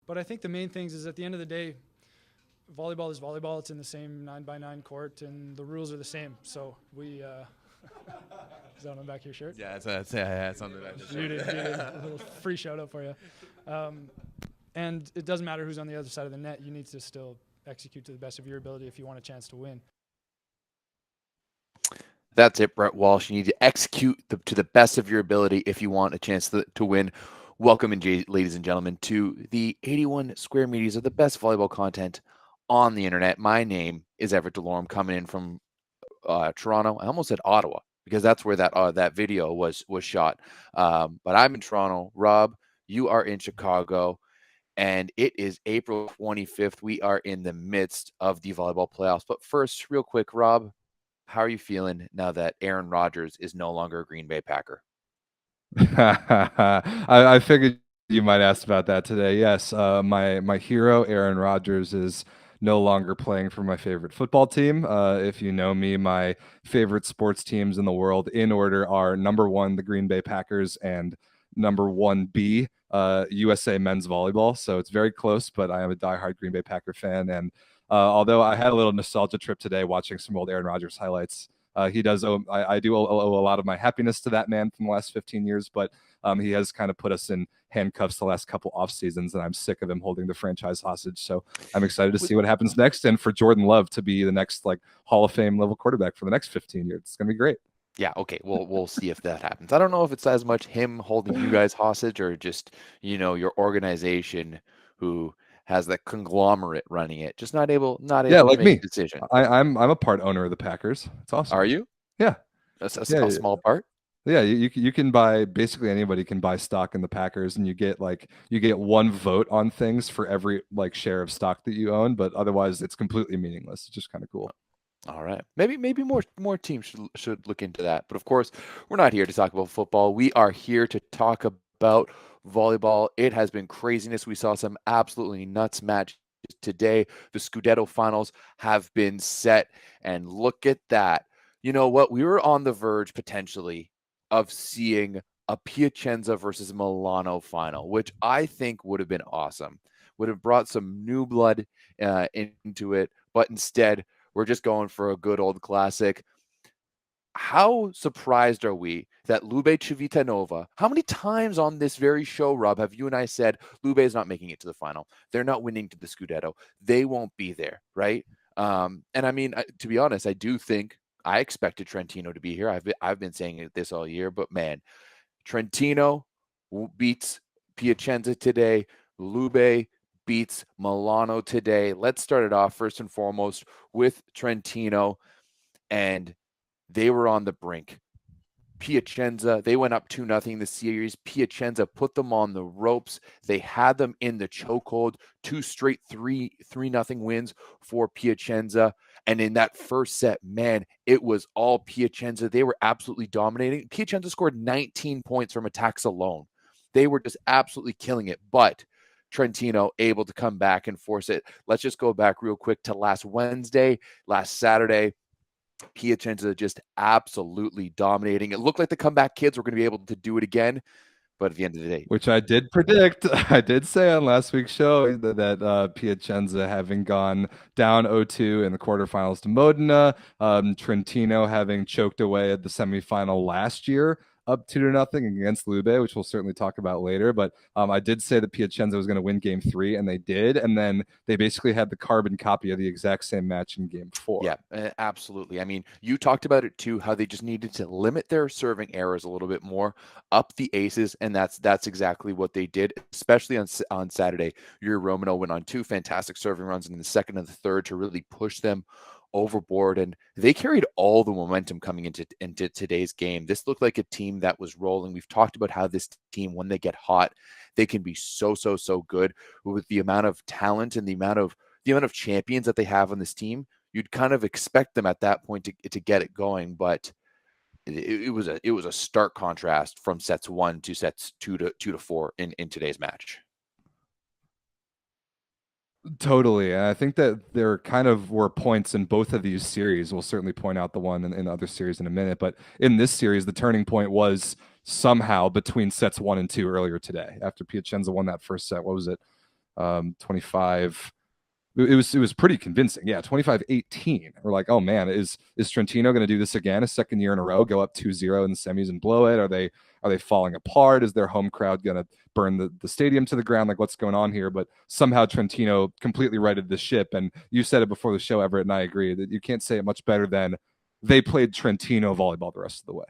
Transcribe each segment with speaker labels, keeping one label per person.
Speaker 1: But I think the main things is at the end of the day, volleyball is volleyball. It's in the same 9x9 court, and the rules are the same. So we. Is that on the back of your shirt?
Speaker 2: Yeah, it's on the back of the shirt.
Speaker 1: Muted. A little free shout out for you. And it doesn't matter who's on the other side of the net. You need to still execute to the best of your ability if you want a chance to win.
Speaker 2: That's it, Brett Walsh. You need to execute to the best of your ability if you want a chance to win. Welcome, ladies and gentlemen, to the 81 square meters of the best volleyball content on the internet. My name is Everett Delorme, coming in from Toronto. I almost said Ottawa because that's where that video was shot. But I'm in Toronto. Rob, you are in Chicago, and it is April 25th. We are in the midst of the volleyball playoffs. But first, real quick, Rob, how are you feeling now that Aaron Rodgers is no longer a Green Bay Packer?
Speaker 3: I figured you might ask about that today. Yes, my hero, Aaron Rodgers, is no longer playing for my favorite football team. If you know me, my favorite sports teams in the world in order are number 1, the Green Bay Packers, and number 1B, USA men's volleyball. So it's very close, but I am a diehard Green Bay Packer fan. And although I had a little nostalgia trip today watching some old Aaron Rodgers highlights, he does owe, I do owe a lot of my happiness to that man from the last 15 years, but he has kind of put us in handcuffs the last couple off seasons, and I'm sick of him holding the franchise hostage. So I'm excited to see what happens next, and for Jordan Love to be the next like Hall of Fame level quarterback for the next 15 years. It's gonna be great.
Speaker 2: Yeah, okay. We'll see if that happens. I don't know if it's as much him holding you guys hostage or just, your organization who has that conglomerate running it, just not able to
Speaker 3: like
Speaker 2: make
Speaker 3: me.
Speaker 2: a decision.
Speaker 3: I'm a part owner of the Packers. It's awesome.
Speaker 2: Are you?
Speaker 3: Yeah.
Speaker 2: A small part?
Speaker 3: Yeah, you can buy, basically anybody can buy stock in the Packers, and you get one vote on things for every like share of stock that you own, but otherwise it's completely meaningless. It's just kind of cool.
Speaker 2: All right. Maybe more teams should look into that. But of course, we're not here to talk about football. We are here to talk about volleyball. It has been craziness. We saw some absolutely nuts matches today. The Scudetto finals have been set, and look at that. You know what? We were on the verge potentially of seeing a Piacenza versus Milano final, which I think would have been awesome. Would have brought some new blood into it, but instead we're just going for a good old classic. How surprised are we that Lube Civitanova, how many times on this very show, Rob, have you and I said Lube is not making it to the final? They're not winning to the Scudetto. They won't be there, right? And I mean, to be honest, I do think I expected Trentino to be here. I've been saying this all year, but man, Trentino beats Piacenza today. Lube beats Milano today. Let's start it off first and foremost with Trentino, and they were on the brink. Piacenza, they went up 2-0 the series. Piacenza put them on the ropes. They had them in the chokehold. 2 straight 3-0 wins for Piacenza. And in that first set, man, it was all Piacenza. They were absolutely dominating. Piacenza scored 19 points from attacks alone. They were just absolutely killing it. But Trentino able to come back and force it. Let's just go back real quick to last Saturday. Piacenza just absolutely dominating. It looked like the comeback kids were going to be able to do it again, but at the end of the day,
Speaker 3: which I did predict. I did say on last week's show that Piacenza having gone down 0-2 in the quarterfinals to Modena, Trentino having choked away at the semifinal last year, up 2-0 against Lube, which we'll certainly talk about later. But I did say that Piacenza was going to win game 3, and they did. And then they basically had the carbon copy of the exact same match in game 4.
Speaker 2: Yeah, absolutely. I mean, you talked about it too, how they just needed to limit their serving errors a little bit more, up the aces, and that's exactly what they did, especially on Saturday. Yuri Romano went on 2 fantastic serving runs in the second and the third to really push them overboard, and they carried all the momentum coming into today's game. This looked like a team that was rolling. We've talked about how this team, when they get hot, they can be so good with the amount of talent and the amount of champions that they have on this team. You'd kind of expect them at that point to get it going, but it was a stark contrast from sets 1 to sets 2 to 4 in today's match.
Speaker 3: Totally. And I think that there kind of were points in both of these series. We'll certainly point out the one in the other series in a minute. But in this series, the turning point was somehow between sets 1 and 2 earlier today. After Piacenza won that first set, what was it? 25. It was pretty convincing. Yeah, 25-18. We're like, oh man, is Trentino going to do this again, a second year in a row, go up 2-0 in the semis and blow it? Are they falling apart? Is their home crowd going to burn the stadium to the ground? Like, what's going on here? But somehow Trentino completely righted the ship. And you said it before the show, Everett, and I agree that you can't say it much better than they played Trentino volleyball the rest of the way.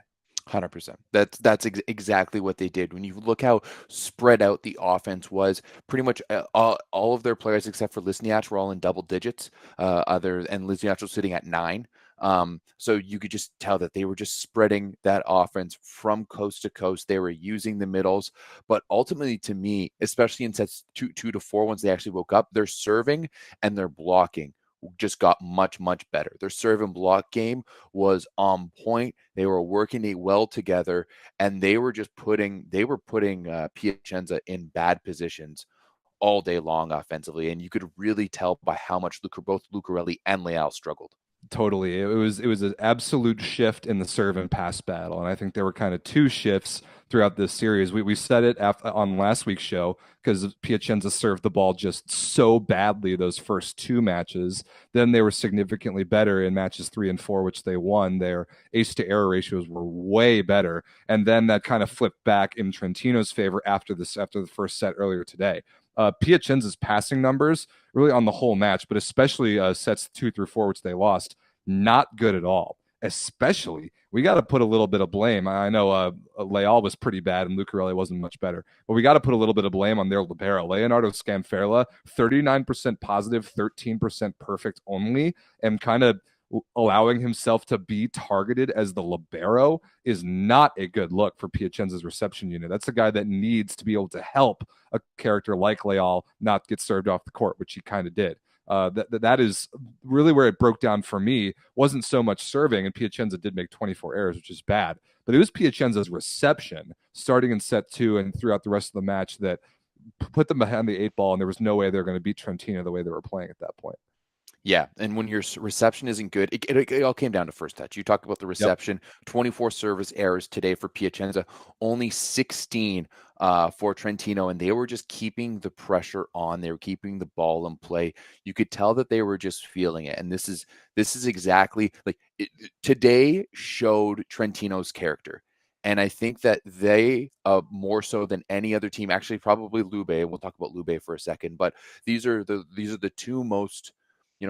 Speaker 2: 100%. That's exactly what they did. When you look how spread out the offense was, pretty much all of their players except for Lisniak were all in double digits. And Lisniak was sitting at 9. So you could just tell that they were just spreading that offense from coast to coast. They were using the middles, but ultimately, to me, especially in sets 2 to 4, once they actually woke up, their serving and their blocking just got much better. Their serve and block game was on point. They were working it well together, and they were putting Piacenza in bad positions all day long offensively, and you could really tell by how much both Lucarelli and Leal struggled.
Speaker 3: Totally. It was an absolute shift in the serve and pass battle. And I think there were kind of 2 shifts throughout this series. We said it on last week's show because Piacenza served the ball just so badly those first 2 matches. Then they were significantly better in matches 3 and 4, which they won. Their ace to error ratios were way better. And then that kind of flipped back in Trentino's favor after the first set earlier today. Piacenza's passing numbers really on the whole match, but especially sets 2 through 4, which they lost, not good at all. Especially, we got to put a little bit of blame. I know Leal was pretty bad and Lucarelli wasn't much better, but we got to put a little bit of blame on their libero. Leonardo Scamferla, 39% positive, 13% perfect only, and kind of allowing himself to be targeted as the libero is not a good look for Piacenza's reception unit. That's a guy that needs to be able to help a character like Leal not get served off the court, which he kind of did. That is really where it broke down for me. Wasn't so much serving, and Piacenza did make 24 errors, which is bad, but it was Piacenza's reception starting in set 2 and throughout the rest of the match that put them behind the 8 ball, and there was no way they were going to beat Trentino the way they were playing at that point.
Speaker 2: Yeah, and when your reception isn't good, it all came down to first touch. You talked about the reception, 24 service errors today for Piacenza, only 16 for Trentino, and they were just keeping the pressure on. They were keeping the ball in play. You could tell that they were just feeling it, and this is exactly like today showed Trentino's character. And I think that they, more so than any other team, actually probably Lube, and we'll talk about Lube for a second, but these are the 2 most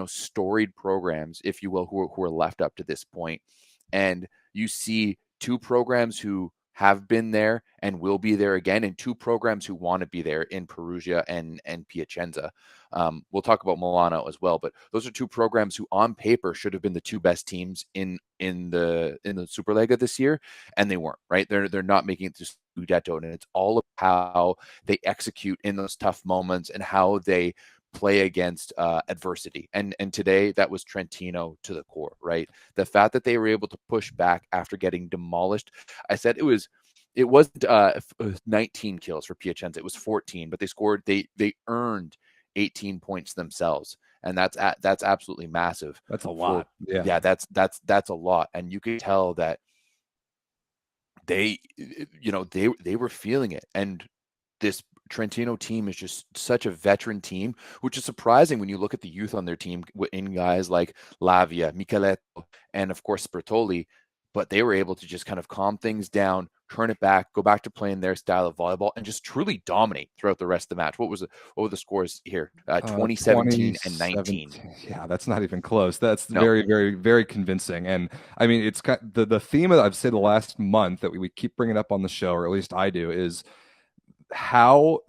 Speaker 2: storied programs, if you will, who are left up to this point. And you see 2 programs who have been there and will be there again, and 2 programs who want to be there in Perugia and Piacenza. We'll talk about Milano as well, but those are 2 programs who on paper should have been the 2 best teams in the Superlega this year, and they weren't, right? They're not making it to Scudetto, and it's all about how they execute in those tough moments and how they play against adversity. And today that was Trentino to the core, right? The fact that they were able to push back after getting demolished. I said it wasn't 19 kills for Piacenza, it was 14, but they earned 18 points themselves. And that's absolutely massive.
Speaker 3: That's a lot.
Speaker 2: Yeah, that's a lot. And you could tell that they were feeling it. And this Trentino team is just such a veteran team, which is surprising when you look at the youth on their team in guys like Lavia, Micheletto, and of course Bertoli. But they were able to just kind of calm things down, turn it back, go back to playing their style of volleyball, and just truly dominate throughout the rest of the match. What were the scores here? 20-17 and 19.
Speaker 3: Yeah, that's not even close. That's very, very, very convincing. And I mean, it's the theme that I've said the last month that we keep bringing up on the show, or at least I do, is how,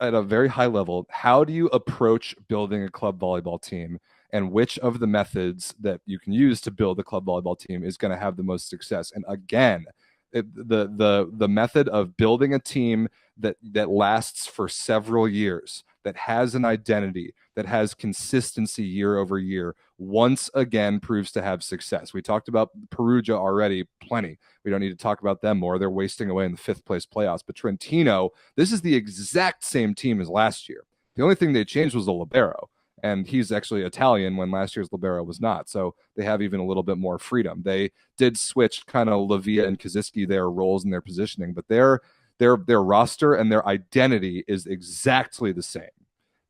Speaker 3: at a very high level, how do you approach building a club volleyball team, and which of the methods that you can use to build a club volleyball team is going to have the most success? And again, the method of building a team that lasts for several years, that has an identity, that has consistency year over year, once again proves to have success. We talked about Perugia already plenty. We don't need to talk about them more. They're wasting away in the 5th place playoffs. But Trentino, this is the exact same team as last year. The only thing they changed was the libero, and he's actually Italian when last year's libero was not. So they have even a little bit more freedom. They did switch kind of Lavia and Kaziski their roles and their positioning, but their roster and their identity is exactly the same.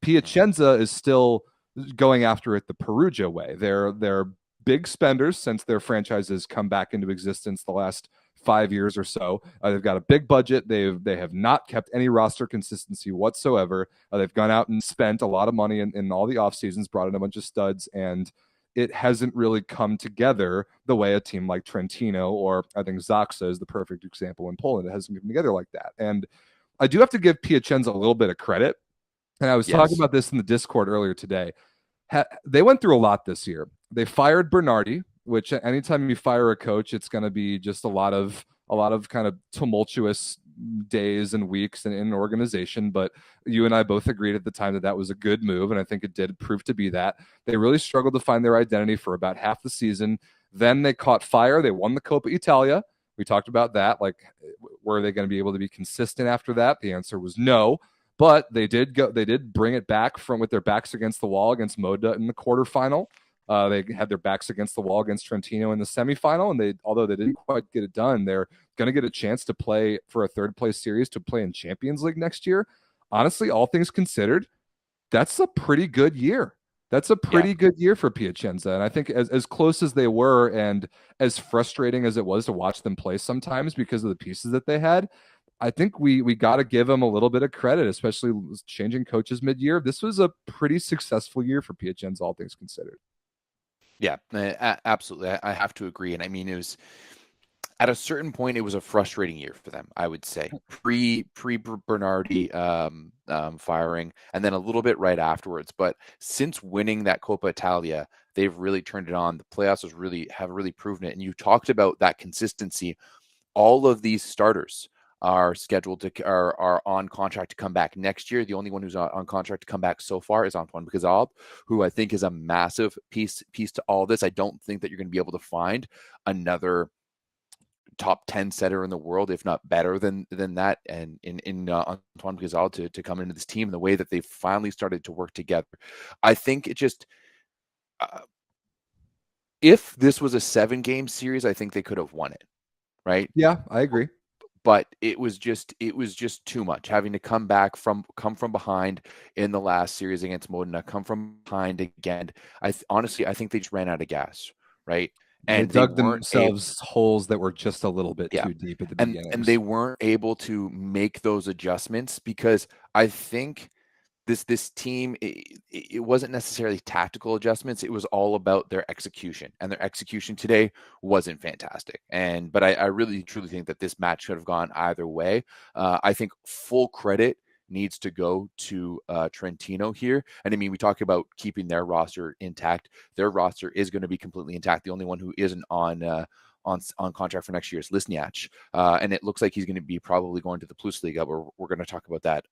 Speaker 3: Piacenza is still going after it the Perugia way. They're big spenders since their franchises come back into existence the last 5 years or so. They've got a big budget. They have not kept any roster consistency whatsoever. They've gone out and spent a lot of money in all the off seasons, brought in a bunch of studs, and it hasn't really come together the way a team like Trentino, or I think Zaksa is the perfect example in Poland. It hasn't come together like that. And I do have to give Piacenza a little bit of credit. And I was talking about this in the Discord earlier today. They went through a lot this year. They fired Bernardi, which anytime you fire a coach, it's going to be just a lot of kind of tumultuous days and weeks in an organization. But you and I both agreed at the time that was a good move, and I think it did prove to be that. They really struggled to find their identity for about half the season. Then they caught fire. They won the Coppa Italia. We talked about that. Like, were they going to be able to be consistent after that? The answer was no. But they did bring it back from with their backs against the wall against Moda in the quarterfinal. They had their backs against the wall against Trentino in the semifinal, and although they didn't quite get it done, they're going to get a chance to play for a third place series to play in Champions League next year. Honestly, all things considered, that's a pretty good year. That's a pretty good year for Piacenza. And I think as close as they were and as frustrating as it was to watch them play sometimes because of the pieces that they had, I think we got to give them a little bit of credit, especially changing coaches mid-year. This was a pretty successful year for Piacenza, all things considered.
Speaker 2: Yeah, absolutely. I have to agree. And I mean, it was at a certain point, it was a frustrating year for them, I would say. Pre Bernardi firing, and then a little bit right afterwards. But since winning that Coppa Italia, they've really turned it on. The playoffs have really proven it. And you talked about that consistency. All of these starters are scheduled to are on contract to come back next year. The only one who's on contract to come back so far is Antoine Bicazab, who I think is a massive piece to all this. I don't think that you're going to be able to find another top 10 setter in the world, if not better than that, and in Antoine Bicazab to come into this team in the way that they finally started to work together. I think it just if this was a 7-game series, I think they could have won it, right?
Speaker 3: Yeah, I agree.
Speaker 2: But it was just too much, having to come from behind in the last series against Modena, come from behind again. Honestly, I think they just ran out of gas, right? And
Speaker 3: they dug themselves holes that were just a little bit too deep at the beginning.
Speaker 2: And they weren't able to make those adjustments because I think this team, it wasn't necessarily tactical adjustments. It was all about their execution, and their execution today wasn't fantastic. But I really truly think that this match could have gone either way. I think full credit needs to go to Trentino here. And I mean, we talk about keeping their roster intact. Their roster is going to be completely intact. The only one who isn't on contract for next year is Lisniak. And it looks like he's going to be probably going to the Plus Liga. We're going to talk about that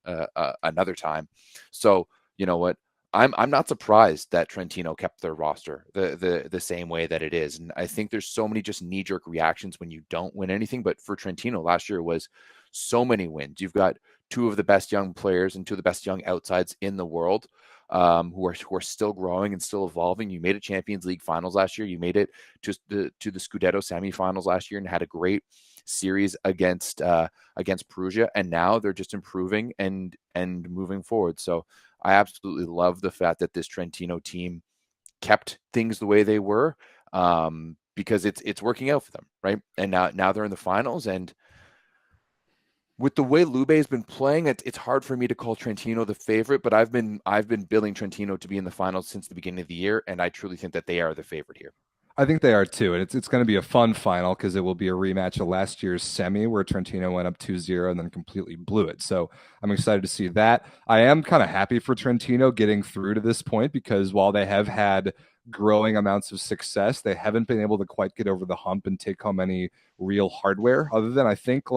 Speaker 2: another time. So, you know what? I'm not surprised that Trentino kept their roster the same way that it is. And I think there's so many just knee-jerk reactions when you don't win anything. But for Trentino, last year was so many wins. You've got two of the best young players and two of the best young outsides in the world who are still growing and still evolving. You made it Champions League finals last year. You made it to the Scudetto semifinals last year and had a great series against Perugia. And now they're just improving and moving forward. So I absolutely love the fact that this Trentino team kept things the way they were because it's working out for them, right? And now they're in the finals, and with the way Lube has been playing, it's hard for me to call Trentino the favorite, but I've been billing Trentino to be in the finals since the beginning of the year, and I truly think that they are the favorite here.
Speaker 3: I think they are too, and it's going to be a fun final because it will be a rematch of last year's semi where Trentino went up 2-0 and then completely blew it. So I'm excited to see that. I am kind of happy for Trentino getting through to this point because while they have had growing amounts of success, they haven't been able to quite get over the hump and take home any real hardware other than I think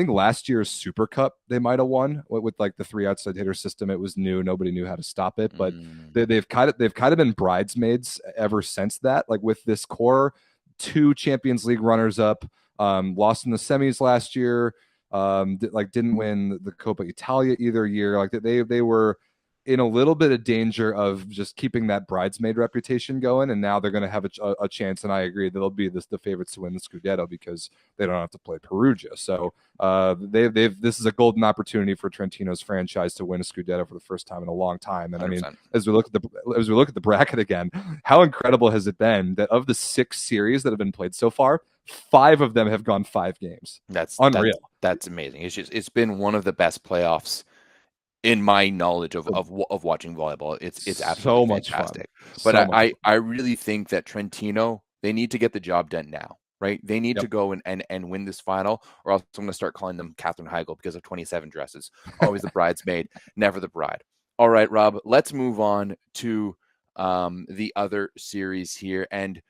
Speaker 3: last year's Super Cup they might have won with like the 3 outside hitter system. It was new, nobody knew how to stop it, but they've kind of been bridesmaids ever since that. Like with this core, 2 Champions League runners up, lost in the semis last year, didn't win the Coppa Italia either year. Like they were in a little bit of danger of just keeping that bridesmaid reputation going, and now they're going to have a chance. And I agree they'll be the favorites to win the Scudetto because they don't have to play Perugia. So this is a golden opportunity for Trentino's franchise to win a Scudetto for the first time in a long time. And 100%. I mean, as we look at the bracket again, how incredible has it been that of the 6 series that have been played so far, 5 of them have gone 5 games.
Speaker 2: That's
Speaker 3: unreal.
Speaker 2: That's amazing. It's been one of the best playoffs in my knowledge of watching volleyball. It's absolutely
Speaker 3: so much
Speaker 2: fantastic.
Speaker 3: Fun.
Speaker 2: But I really think that Trentino, they need to get the job done now, right? They need to go and win this final, or else I'm going to start calling them Katherine Heigl because of 27 dresses. Always the bridesmaid, never the bride. All right, Rob, let's move on to the other series here. And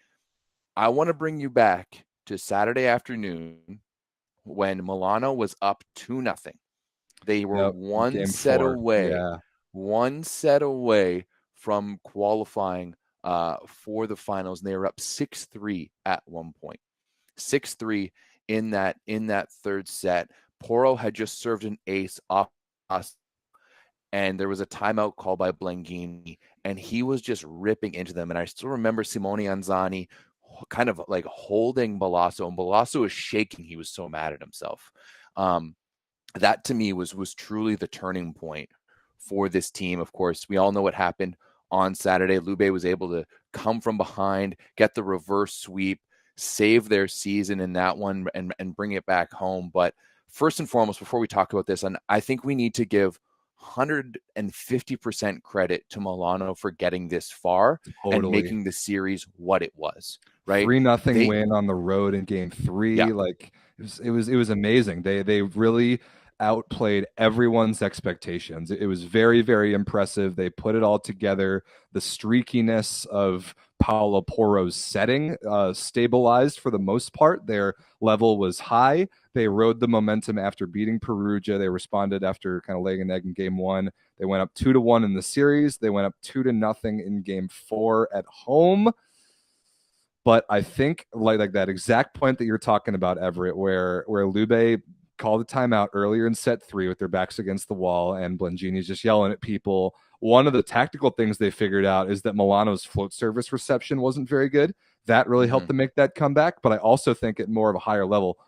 Speaker 2: I want to bring you back to Saturday afternoon when Milano was up 2-0. They were one set away from qualifying for the finals, and they were up 6-3 at one point. 6-3 in that third set. Porro had just served an ace off us, and there was a timeout called by Blanghini, and he was just ripping into them. And I still remember Simone Anzani kind of like holding Balasso, and Balasso was shaking. He was so mad at himself. That to me was truly the turning point for this team. Of course, we all know what happened on Saturday. Lube was able to come from behind, get the reverse sweep, save their season in that one, and bring it back home. But first and foremost, before we talk about this, and I think we need to give 150% credit to Milano for getting this far and making the series what it was. Right,
Speaker 3: 3-0 win on the road in Game 3.
Speaker 2: Yeah.
Speaker 3: Like it was amazing. They really outplayed everyone's expectations. It was very, very impressive. They put it all together. The streakiness of Paolo Porro's setting stabilized for the most part. Their level was high. They rode the momentum after beating Perugia. They responded after kind of laying an egg in Game 1. They went up 2-1 in the series. They went up 2-0 in Game 4 at home. But I think like that exact point that you're talking about, Everett, where Lube called a timeout earlier in set 3 with their backs against the wall, and Blanghini's just yelling at people. One of the tactical things they figured out is that Milano's float service reception wasn't very good. That really helped them make that comeback. But I also think at more of a higher level,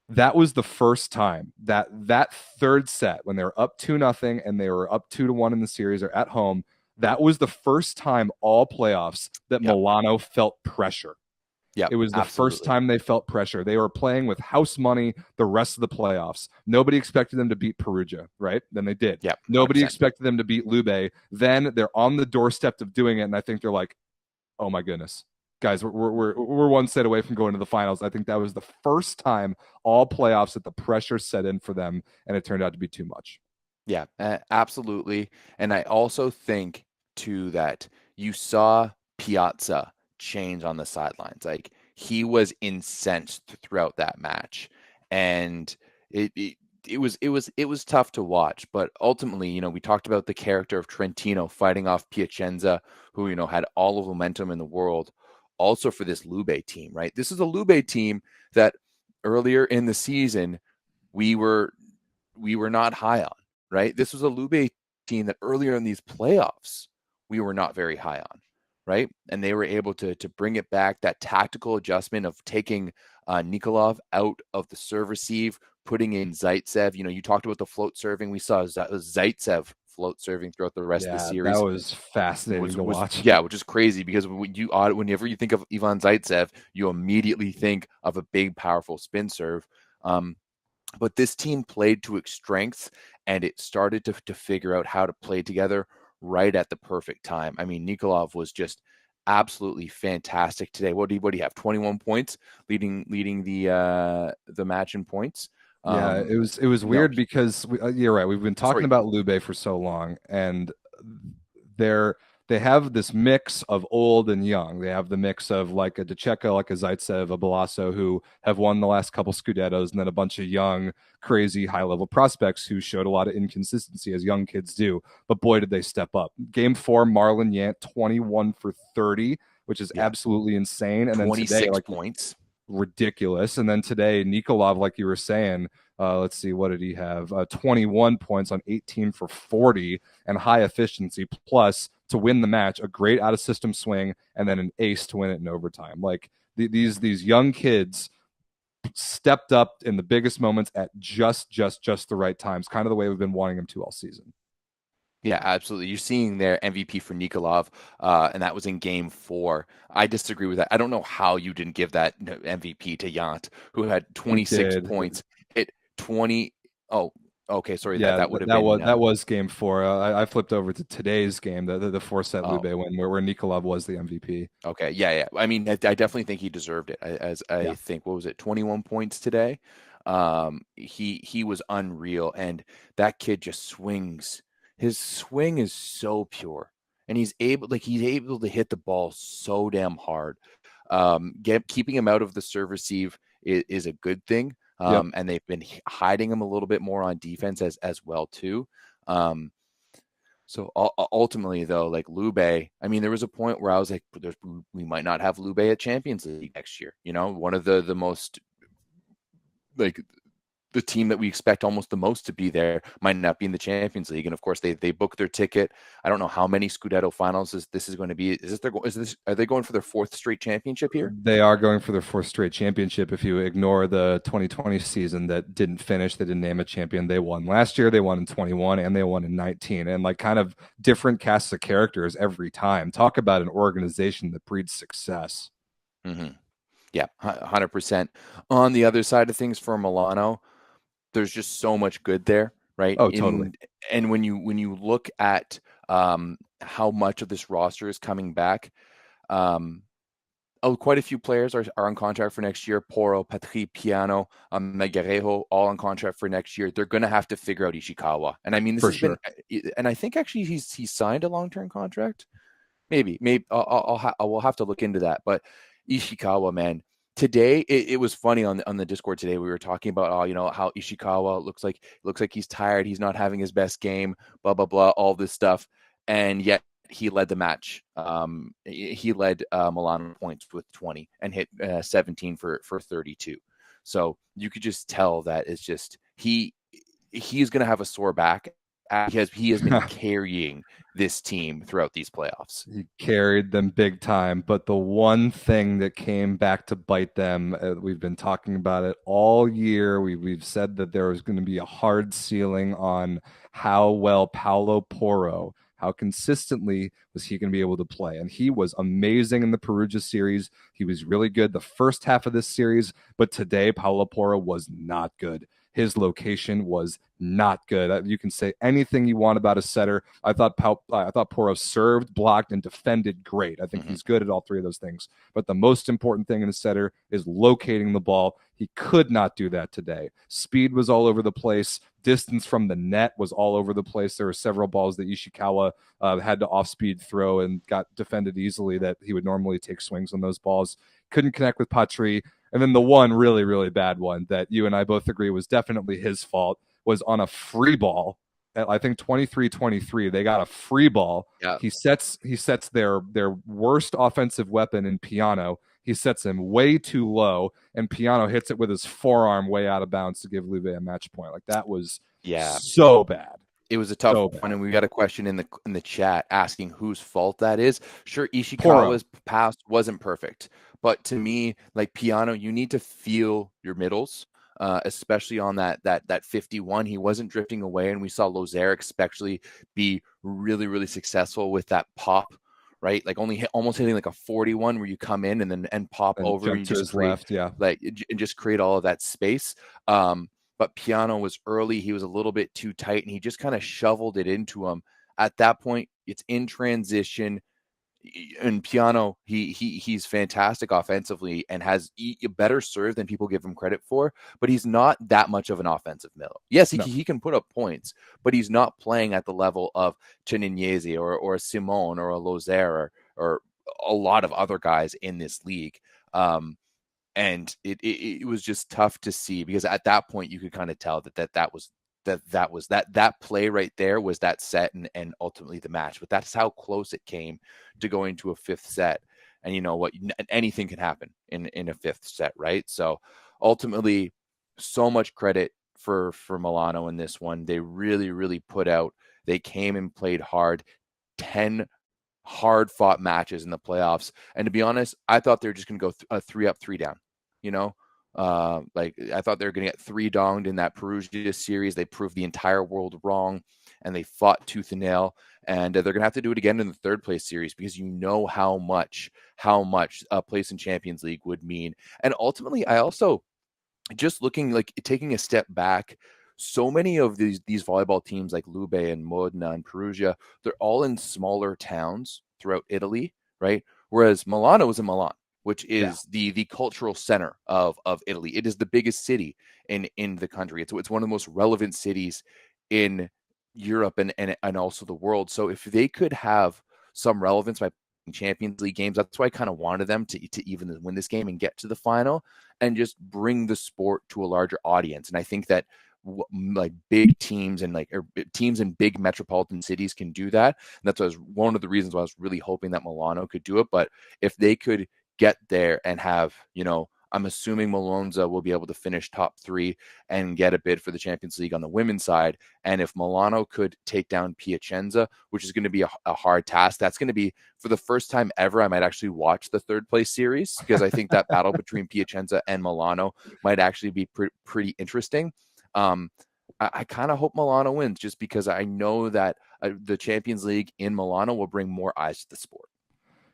Speaker 3: that was the first time that third set, when they were up 2-0 and they were up 2-1 in the series or at home, that was the first time all playoffs that Milano felt pressure.
Speaker 2: Yeah,
Speaker 3: it was the first time they felt pressure. They were playing with house money the rest of the playoffs. Nobody expected them to beat Perugia, right? Then they did.
Speaker 2: Yep,
Speaker 3: Nobody expected them to beat Lube. Then they're on the doorstep of doing it, and I think they're like, "Oh my goodness, guys, we're one set away from going to the finals." I think that was the first time all playoffs that the pressure set in for them, and it turned out to be too much.
Speaker 2: Yeah, absolutely. And I also think too that you saw Piazza change on the sidelines. Like, he was incensed throughout that match, and it was tough to watch. But ultimately, we talked about the character of Trentino fighting off Piacenza, who had all of the momentum in the world. Also for this Lube team, right? This is a Lube team that earlier in the season we were not high on, right? This was a Lube team that earlier in these playoffs we were not very high on. Right. And they were able to bring it back, that tactical adjustment of taking Nikolov out of the serve receive, putting in Zaitsev. You talked about the float serving. We saw Zaitsev float serving throughout the rest of the series.
Speaker 3: That was fascinating to watch.
Speaker 2: Yeah, which is crazy because whenever you think of Ivan Zaitsev, you immediately think of a big, powerful spin serve. But this team played to its strengths, and it started to figure out how to play together right at the perfect time. I mean, Nikolov was just absolutely fantastic today. What do you have? 21 points, leading the match in points.
Speaker 3: Yeah, it was weird because you're right. We've been talking about Lube for so long, and they have this mix of old and young. They have the mix of like a DeCecco, like a Zaitsev, a Balasso, who have won the last couple Scudettos, and then a bunch of young, crazy, high-level prospects who showed a lot of inconsistency, as young kids do. But boy, did they step up. Game 4, Marlon Yant, 21 for 30, which is absolutely insane. And then
Speaker 2: 26
Speaker 3: today,
Speaker 2: points.
Speaker 3: Ridiculous. And then today, Nikolov, like you were saying, Let's see, what did he have? 21 points on 18 for 40 and high efficiency, plus to win the match, a great out of system swing, and then an ace to win it in overtime. Like these young kids stepped up in the biggest moments at just the right times, kind of the way we've been wanting them to all season.
Speaker 2: Yeah, absolutely. You're seeing their MVP for Nikolov, and that was in game 4. I disagree with that. I don't know how you didn't give that MVP to Yant, who had 26 points, hit 20. Oh, okay. Sorry,
Speaker 3: yeah,
Speaker 2: that would have been
Speaker 3: that was game 4. I flipped over to today's game, the 4-set Lube win, where Nikolov was the MVP.
Speaker 2: Okay, yeah. I mean, I definitely think he deserved it. I think, what was it, 21 points today? He was unreal, and that kid just swings. His swing is so pure, and he's able to hit the ball so damn hard. Keeping him out of the serve receive is a good thing. And they've been hiding him a little bit more on defense as well too. So ultimately, though, like Lube, I mean, there was a point where I was like, we might not have Lube at Champions League next year. You know, one of the most, like, the team that we expect almost the most to be there might not be in the Champions League. And of course, they booked their ticket. I don't know how many Scudetto finals this is going to be. Are they going for their 4th straight championship here?
Speaker 3: They are going for their 4th straight championship. If you ignore the 2020 season that didn't finish, they didn't name a champion. They won last year, they won in 21, and they won in 19. And like kind of different casts of characters every time. Talk about an organization that breeds success.
Speaker 2: Mm-hmm. Yeah, 100%. On the other side of things for Milano, there's just so much good there, right?
Speaker 3: Oh, totally.
Speaker 2: And when you look at how much of this roster is coming back, quite a few players are on contract for next year. Poro, Patri, Piano, Megarejo, all on contract for next year. They're going to have to figure out Ishikawa. And I mean, this has been, and I think actually he's signed a long-term contract. Maybe we'll have to look into that. But Ishikawa, man. Today, it was funny on the Discord today. We were talking about how Ishikawa looks like he's tired. He's not having his best game. Blah blah blah. All this stuff, and yet he led the match. He led Milano points with 20 and hit 17 for 32. So you could just tell that it's just he's going to have a sore back. He has been carrying this team throughout these playoffs.
Speaker 3: He carried them big time. But the one thing that came back to bite them, we've been talking about it all year. We've said that there was going to be a hard ceiling on how well Paulo Poro, how consistently was he going to be able to play. And he was amazing in the Perugia series. He was really good the first half of this series. But today, Paulo Poro was not good. His location was not good. You can say anything you want about a setter. I thought Poro served, blocked, and defended great. I think he's good at all 3 of those things. But the most important thing in a setter is locating the ball. He could not do that today. Speed was all over the place. Distance from the net was all over the place. There were several balls that Ishikawa had to off-speed throw and got defended easily that he would normally take swings on those balls. Couldn't connect with Patri. And then the one really, really bad one that you and I both agree was definitely his fault was on a free ball at, I think, 23-23. They got a free ball.
Speaker 2: Yeah.
Speaker 3: He sets their worst offensive weapon in Piano. He sets him way too low, and Piano hits it with his forearm way out of bounds to give Lube a match point. Like, that was so bad.
Speaker 2: It was a tough one, and we got a question in the chat asking whose fault that is. Sure, Ishikawa's pass wasn't perfect, but to me, like Piano, you need to feel your middles, especially on that 51. He wasn't drifting away, and we saw Lozeric especially be really, really successful with that pop, right? Like almost hitting like a 41 where you come in and pop and over and you just create,
Speaker 3: left,
Speaker 2: and just create all of that space. But Piano was early. He was a little bit too tight, and he just kind of shoveled it into him. At that point, it's in transition. And Piano, he's fantastic offensively and has a better serve than people give him credit for, but he's not that much of an offensive middle. Yes, he can put up points, but he's not playing at the level of Cenignese or a Simone or a Lozer or a lot of other guys in this league. And it was just tough to see, because at that point you could kind of tell that play right there was that set and ultimately the match. But that's how close it came to going to a 5th set. And you know what? Anything can happen in a 5th set, right? So ultimately, so much credit for Milano in this one. They really put out. They came and played hard. 10 hard-fought matches in the playoffs, and to be honest, I thought they were just going to go 3 up, 3 down. Like I thought they were going to get 3 donged in that Perugia series. They proved the entire world wrong, and they fought tooth and nail. And they're going to have to do it again in the third place series, because how much a place in Champions League would mean. And ultimately, I also just taking a step back. So many of these volleyball teams like Lube and Modena and Perugia, they're all in smaller towns throughout Italy, right? Whereas Milano is in Milan, which is the cultural center of Italy. It is the biggest city in the country. It's one of the most relevant cities in Europe and also the world. So if they could have some relevance by playing Champions League games, that's why I kind of wanted them to even win this game and get to the final and just bring the sport to a larger audience. And I think that like big teams and teams in big metropolitan cities can do that. And that's one of the reasons why I was really hoping that Milano could do it. But if they could get there and have, I'm assuming Malonza will be able to finish top 3 and get a bid for the Champions League on the women's side. And if Milano could take down Piacenza, which is going to be a hard task, that's going to be, for the first time ever, I might actually watch the third place series, because I think that battle between Piacenza and Milano might actually be pretty interesting. I kind of hope Milano wins, just because I know that the Champions League in Milano will bring more eyes to the sport.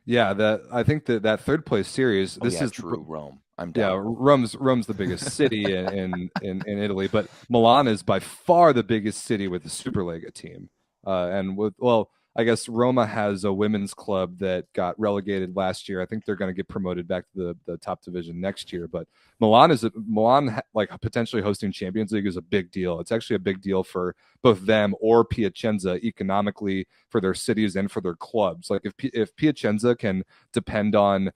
Speaker 3: Yeah, I think that third place series. This is
Speaker 2: true. Rome. I'm down.
Speaker 3: Yeah, Rome's the biggest city in Italy, but Milan is by far the biggest city with the Superlega team. I guess Roma has a women's club that got relegated last year. I think they're going to get promoted back to the top division next year. But Milan potentially hosting Champions League is a big deal. It's actually a big deal for both them or Piacenza economically, for their cities and for their clubs. Like if Piacenza can depend on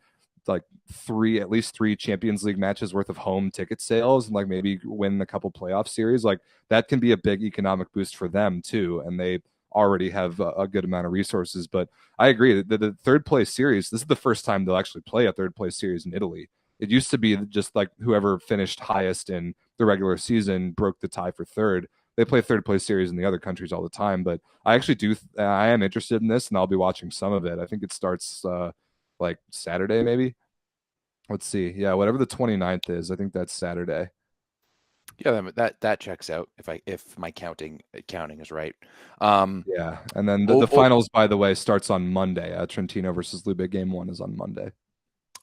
Speaker 3: at least 3 Champions League matches worth of home ticket sales and maybe win a couple playoff series, that can be a big economic boost for them too. And they already have a good amount of resources. But I agree that the third place series, this is the first time they'll actually play a third place series in Italy. It used to be just whoever finished highest in the regular season broke the tie for third. They play third place series in the other countries all the time, but I actually I am interested in this, and I'll be watching some of it. I think it starts Saturday, maybe. Let's see. Yeah, whatever the 29th is, I think that's Saturday.
Speaker 2: Yeah, that checks out if my counting is right.
Speaker 3: Yeah, and then the finals, by the way, starts on Monday. Trentino versus Lube game 1 is on Monday.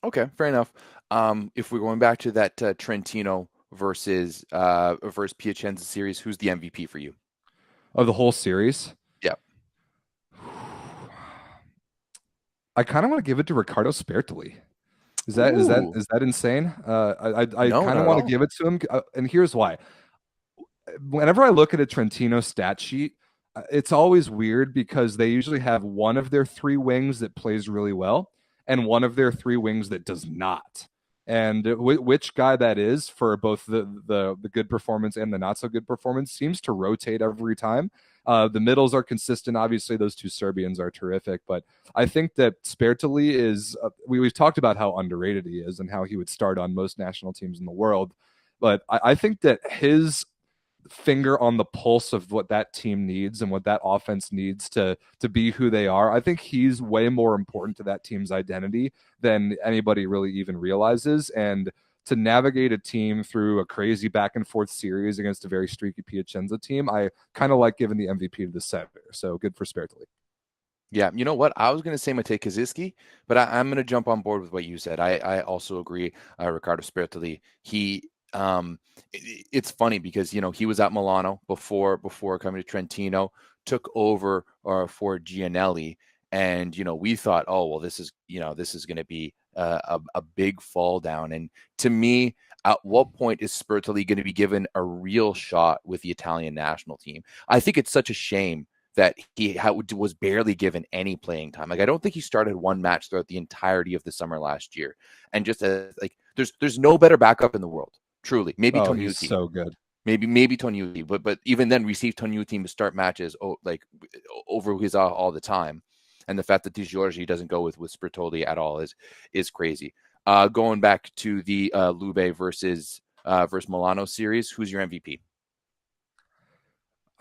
Speaker 2: Okay, fair enough. If we're going back to that Trentino versus Piacenza series, who's the MVP for you?
Speaker 3: Of the whole series?
Speaker 2: Yeah.
Speaker 3: I kind of want to give it to Riccardo Spertoli. Is that insane? I kind of want to give it to him, and here's why. Whenever I look at a Trentino stat sheet, it's always weird because they usually have one of their 3 wings that plays really well and one of their 3 wings that does not. And which guy that is for both the good performance and the not so good performance seems to rotate every time. The middles are consistent. Obviously, those 2 Serbians are terrific, but I think that Spertoli is. We've talked about how underrated he is and how he would start on most national teams in the world, but I think that his finger on the pulse of what that team needs and what that offense needs to be who they are. I think he's way more important to that team's identity than anybody really even realizes. And to navigate a team through a crazy back and forth series against a very streaky Piacenza team, I kind of like giving the MVP to the center. So good for Spertoli.
Speaker 2: Yeah, you know what? I was going to say Matej Kaziski, but I'm going to jump on board with what you said. I also agree. Riccardo Spertoli. It's funny because he was at Milano before coming to Trentino, took over for Gianelli, and we thought, oh well, this is going to be a big fall down. And to me, at what point is Spertoli going to be given a real shot with the Italian national team? I think it's such a shame that he was barely given any playing time. I don't think he started one match throughout the entirety of the summer last year. And just there's no better backup in the world, truly. Maybe Toniutti.
Speaker 3: He's so good.
Speaker 2: Maybe Toniutti, but even then, receive Toniutti to start matches over his all the time. And the fact that Di Giorgi doesn't go with Spertoli at all is crazy. Going back to the Lube versus Milano series, who's your MVP?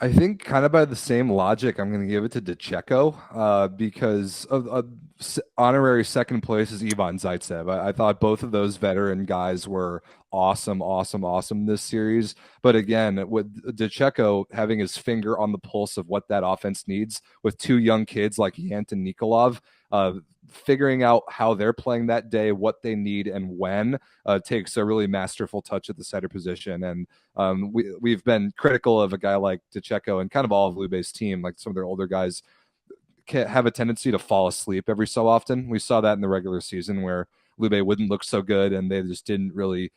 Speaker 3: I think kind of by the same logic, I'm going to give it to DeCecco because of honorary second place is Ivan Zaitsev. I thought both of those veteran guys were awesome, awesome, awesome this series. But again, with DeCecco having his finger on the pulse of what that offense needs with two young kids like Yant and Nikolov, figuring out how they're playing that day, what they need, and when takes a really masterful touch at the center position. And we've been critical of a guy like DeCecco and kind of all of Lube's team, like some of their older guys have a tendency to fall asleep every so often. We saw that in the regular season where Lube wouldn't look so good and they just didn't really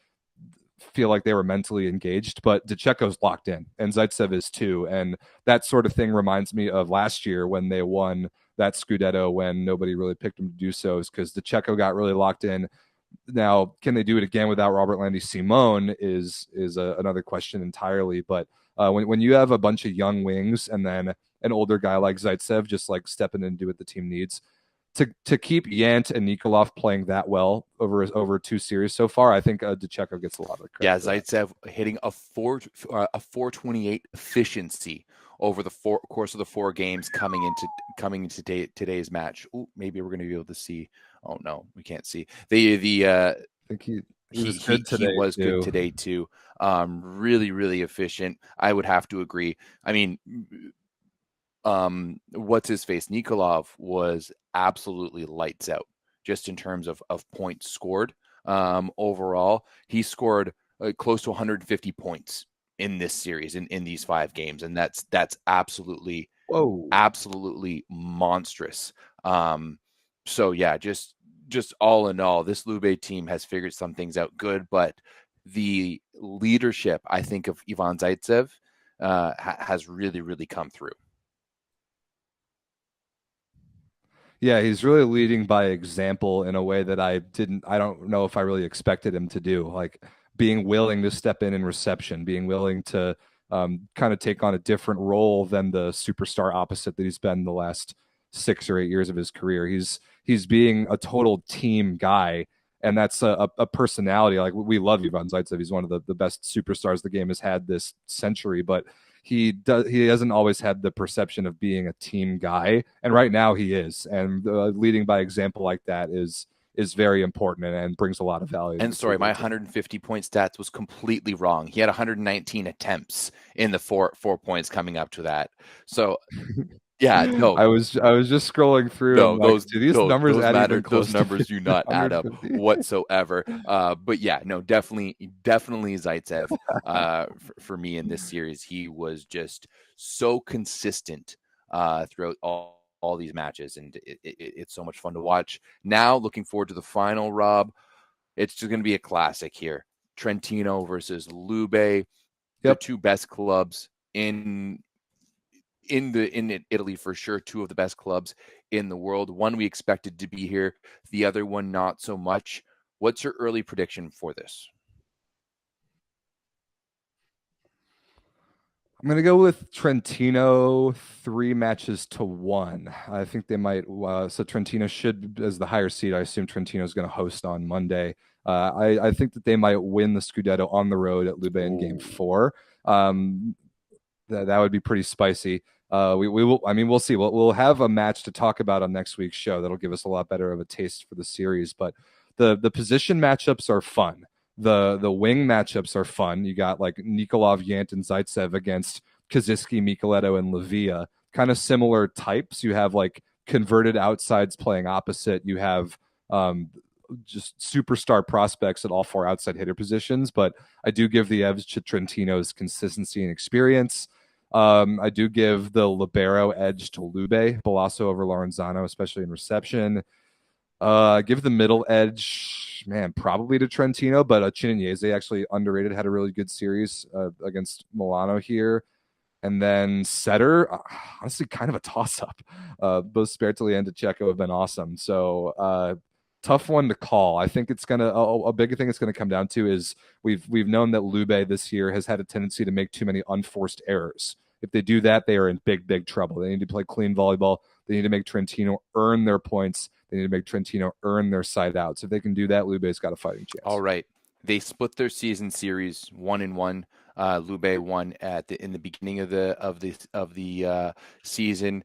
Speaker 3: feel like they were mentally engaged, but DeCecco's locked in and Zaitsev is too. And that sort of thing reminds me of last year when they won that Scudetto when nobody really picked him to do so, is because DeCecco got really locked in. Now, can they do it again without Robert Landy Simone is another question entirely. But when you have a bunch of young wings and then an older guy like Zaitsev just like stepping in and do what the team needs, to keep Yant and Nikolov playing that well over two series so far, I think DeCecco gets a lot of credit.
Speaker 2: Yeah, Zaitsev hitting a 428 efficiency over the course of the 4 games coming into today's match. Ooh, maybe we're going to be able to see. Oh no, we can't see. I think he was good today too. Really, really efficient. I would have to agree. I mean, what's his face? Nikolov was absolutely lights out just in terms of points scored. Overall, he scored close to 150 points in this series in these 5 games, and that's absolutely monstrous. So yeah, just all in all, this Lube team has figured some things out good, but the leadership, I think, of Ivan Zaitsev has really, really come through.
Speaker 3: Yeah, he's really leading by example in a way that I don't know if I really expected him to do. Like being willing to step in reception, being willing to kind of take on a different role than the superstar opposite that he's been the last 6 or 8 years of his career. He's being a total team guy, and that's a personality. Like we love Ivan Zaitsev. He's one of the best superstars the game has had this century, but he hasn't always had the perception of being a team guy, and right now he is. And leading by example like that is very important and brings a lot of value.
Speaker 2: And sorry, my 150 point stats was completely wrong. He had 119 attempts in the four points coming up to that. So yeah, no,
Speaker 3: I was just scrolling through.
Speaker 2: No, those
Speaker 3: numbers
Speaker 2: matter. Those numbers do not add up whatsoever. But yeah, no, definitely Zaitsev. For me in this series, he was just so consistent throughout all these matches, and it's so much fun to watch. Now, looking forward to the final, Rob. It's just going to be a classic here. Trentino versus Lube, the 2 best clubs in Italy for sure, 2 of the best clubs in the world. One we expected to be here, the other one not so much. What's your early prediction for this?
Speaker 3: I'm going to go with Trentino 3-1. I think they might. So Trentino should, as the higher seed, I assume Trentino is going to host on Monday. I think that they might win the Scudetto on the road at Lube in Game 4. That would be pretty spicy. We will. I mean, we'll see. We'll have a match to talk about on next week's show. That'll give us a lot better of a taste for the series. But the position matchups are fun. The wing matchups are fun. You got like Nikolov, Yant, and Zaitsev against Kaziski, Micheletto, and Lavia. Kind of similar types. You have like converted outsides playing opposite. You have just superstar prospects at all 4 outside hitter positions. But I do give the edge to Trentino's consistency and experience. I do give the libero edge to Lube, Balasso over Lorenzano, especially in reception. Give the middle edge, probably to Trentino, but Chinese actually underrated, had a really good series against Milano here. And then setter, honestly, kind of a toss-up. Both Spertoli and DeCecco have been awesome. So tough one to call. I think it's gonna a big thing it's gonna come down to is we've known that Lube this year has had a tendency to make too many unforced errors. If they do that, they are in big trouble. They need to play clean volleyball. They need to make Trentino earn their points. They need to make Trentino earn their side outs. If they can do that, Lube's got a fighting chance.
Speaker 2: All right. They split their season series 1-1. Lube won in the beginning of the season.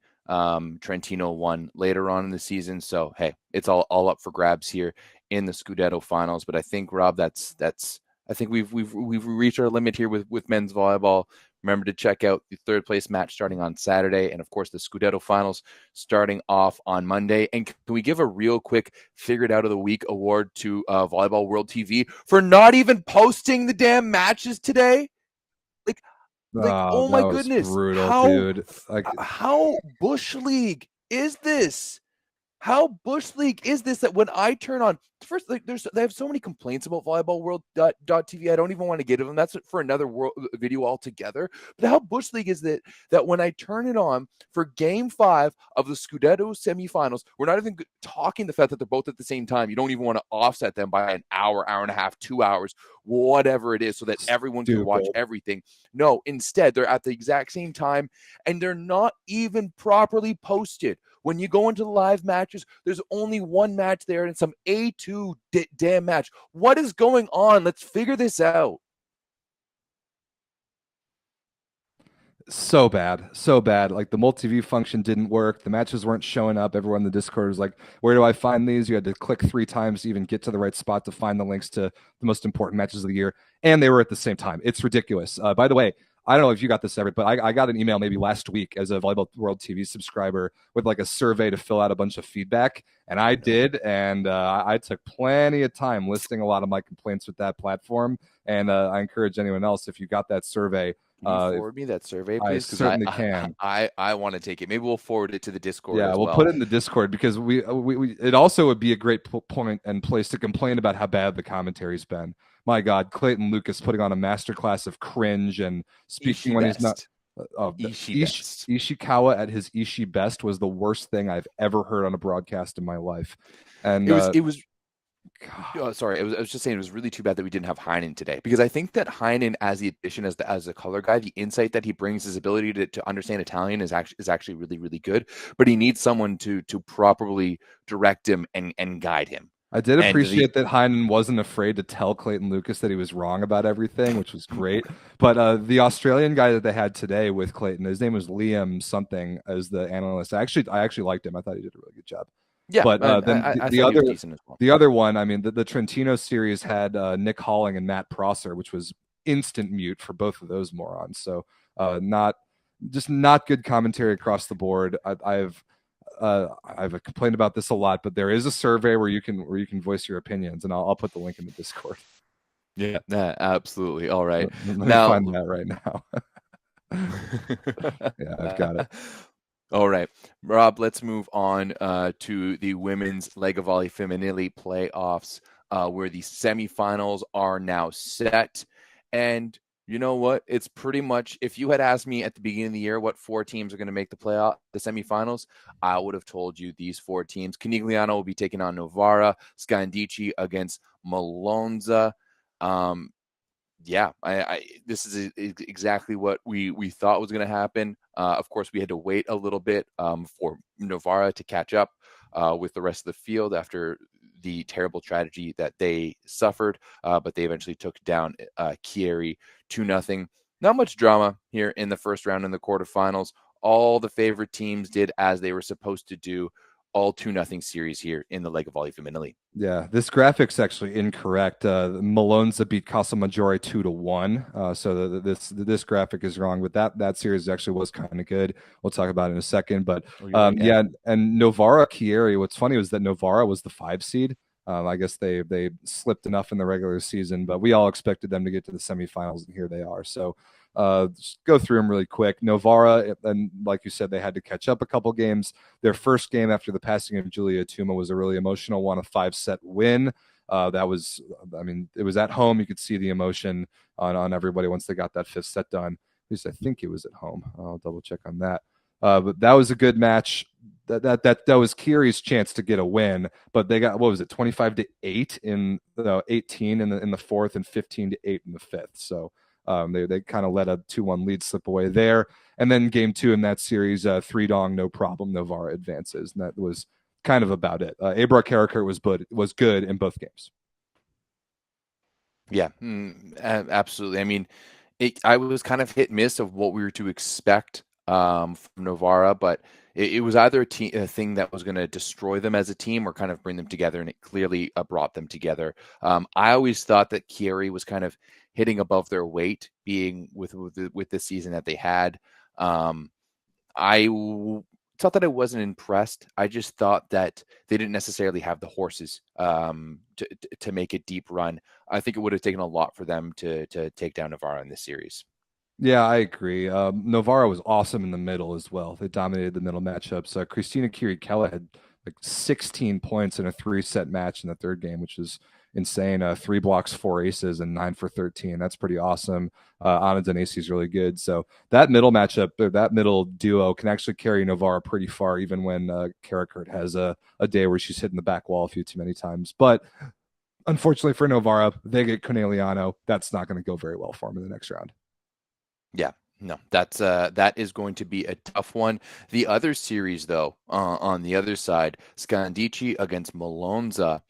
Speaker 2: Trentino won later on in the season. So hey, it's all up for grabs here in the Scudetto finals. But I think, Rob, I think we've reached our limit here with men's volleyball. Remember to check out the third place match starting on Saturday, and of course the Scudetto finals starting off on Monday. And can we give a real quick Figured Out of the Week award to Volleyball World TV for not even posting the damn matches today? Like, oh my goodness,
Speaker 3: brutal, dude.
Speaker 2: How Bush League is this? How Bush League is this that when I turn on first, they have so many complaints about Volleyball World.tv. I don't even want to get to them. That's for another video altogether. But how Bush League is that when I turn it on for Game 5 of the Scudetto semifinals, we're not even talking the fact that they're both at the same time. You don't even want to offset them by an hour and a half, 2 hours, whatever it is, so that everyone can watch everything. No, instead, they're at the exact same time, and they're not even properly posted. When you go into the live matches, there's only one match there and some A2 damn match. What is going on? Let's figure this out.
Speaker 3: So bad. Like the multi-view function didn't work. The matches weren't showing up. Everyone in the Discord was like, where do I find these? You had to click 3 times to even get to the right spot to find the links to the most important matches of the year. And they were at the same time. It's ridiculous. By the way, I don't know if you got this, Everett, but I got an email maybe last week as a Volleyball World TV subscriber with like a survey to fill out a bunch of feedback. And I did. And I took plenty of time listing a lot of my complaints with that platform. And I encourage anyone else, if you got that survey,
Speaker 2: can you forward me that survey, please?
Speaker 3: I certainly can.
Speaker 2: I want to take it. Maybe we'll forward it to the Discord.
Speaker 3: Yeah, we'll put it in the Discord because we it also would be a great point and place to complain about how bad the commentary's been. My God, Clayton Lucas putting on a masterclass of cringe and speaking when he's not. Ishikawa at his Ishii best was the worst thing I've ever heard on a broadcast in my life. And
Speaker 2: it was. Sorry, I was just saying it was really too bad that we didn't have Heinen today, because I think that Heinen, as the addition as a color guy, the insight that he brings, his ability to understand Italian is actually really, really good. But he needs someone to properly direct him and guide him.
Speaker 3: I did appreciate that Heinen wasn't afraid to tell Clayton Lucas that he was wrong about everything, which was great. But the Australian guy that they had today with Clayton, his name was Liam something as the analyst. I actually liked him. I thought he did a really good job.
Speaker 2: Yeah,
Speaker 3: but then
Speaker 2: the
Speaker 3: other one, I mean, the Trentino series had Nick Halling and Matt Prosser, which was instant mute for both of those morons. So not good commentary across the board. I've complained about this a lot, but there is a survey where you can voice your opinions, and I'll put the link in the Discord.
Speaker 2: Yeah, absolutely. All right,
Speaker 3: let me find that right now. Yeah, I've got it.
Speaker 2: All right, Rob, let's move on to the women's Lega Volley Femminile playoffs, where the semifinals are now set. And you know what? It's pretty much, if you had asked me at the beginning of the year what 4 teams are going to make the semifinals, I would have told you these 4 teams. Canigliano will be taking on Novara, Scandici against Malonza. Yeah, this is exactly what we thought was going to happen. Of course, we had to wait a little bit for Novara to catch up with the rest of the field after the terrible tragedy that they suffered, but they eventually took down Chieri 2-0. Not much drama here in the first round in the quarterfinals. All the favorite teams did as they were supposed to do. All 2-0 series here in the Lega Volley Femminile.
Speaker 3: Yeah, this graphic's actually incorrect. Malonza beat Casalmaggiore 2-1. So this graphic is wrong, but that series actually was kind of good. We'll talk about it in a second. But yeah, and Novara Chieri. What's funny was that Novara was the 5 seed. I guess they slipped enough in the regular season, but we all expected them to get to the semifinals, and here they are. So just go through them really quick. Novara, and like you said, they had to catch up a couple games. Their first game after the passing of Julia Tuma was a really emotional one, a 5-set win. That was, I mean, it was at home. You could see the emotion on everybody once they got that 5th set done. At least I think it was at home. I'll double check on that. But that was a good match. That was Chieri's chance to get a win, but they got, what was it, 25-8 in 18 in the 4th and 15-8 in the 5th. So they kind of let a 2-1 lead slip away there. And then game 2 in that series, 3-dong, no problem. Novara advances, and that was kind of about it. Abra Karakurt was good in both games.
Speaker 2: Yeah, absolutely. I mean, I was kind of hit and miss of what we were to expect from Novara, but it was either a thing that was going to destroy them as a team or kind of bring them together, and it clearly brought them together. I always thought that Chieri was kind of hitting above their weight, being with the season that they had. It's not that I wasn't impressed. I just thought that they didn't necessarily have the horses to make a deep run. I think it would have taken a lot for them to take down Navarra in this series.
Speaker 3: Yeah, I agree. Novara was awesome in the middle as well. They dominated the middle matchups. Christina Kirikella had like 16 points in a 3-set match in the third game, which is insane. 3 blocks, 4 aces, and 9 for 13. That's pretty awesome. Anna Danesi is really good. So that middle matchup, or that middle duo, can actually carry Novara pretty far, even when Karakurt has a day where she's hitting the back wall a few too many times. But unfortunately for Novara, they get Conegliano. That's not going to go very well for them in the next round.
Speaker 2: Yeah, no, that is going to be a tough one. The other series, though, on the other side, Scandici against Malonza.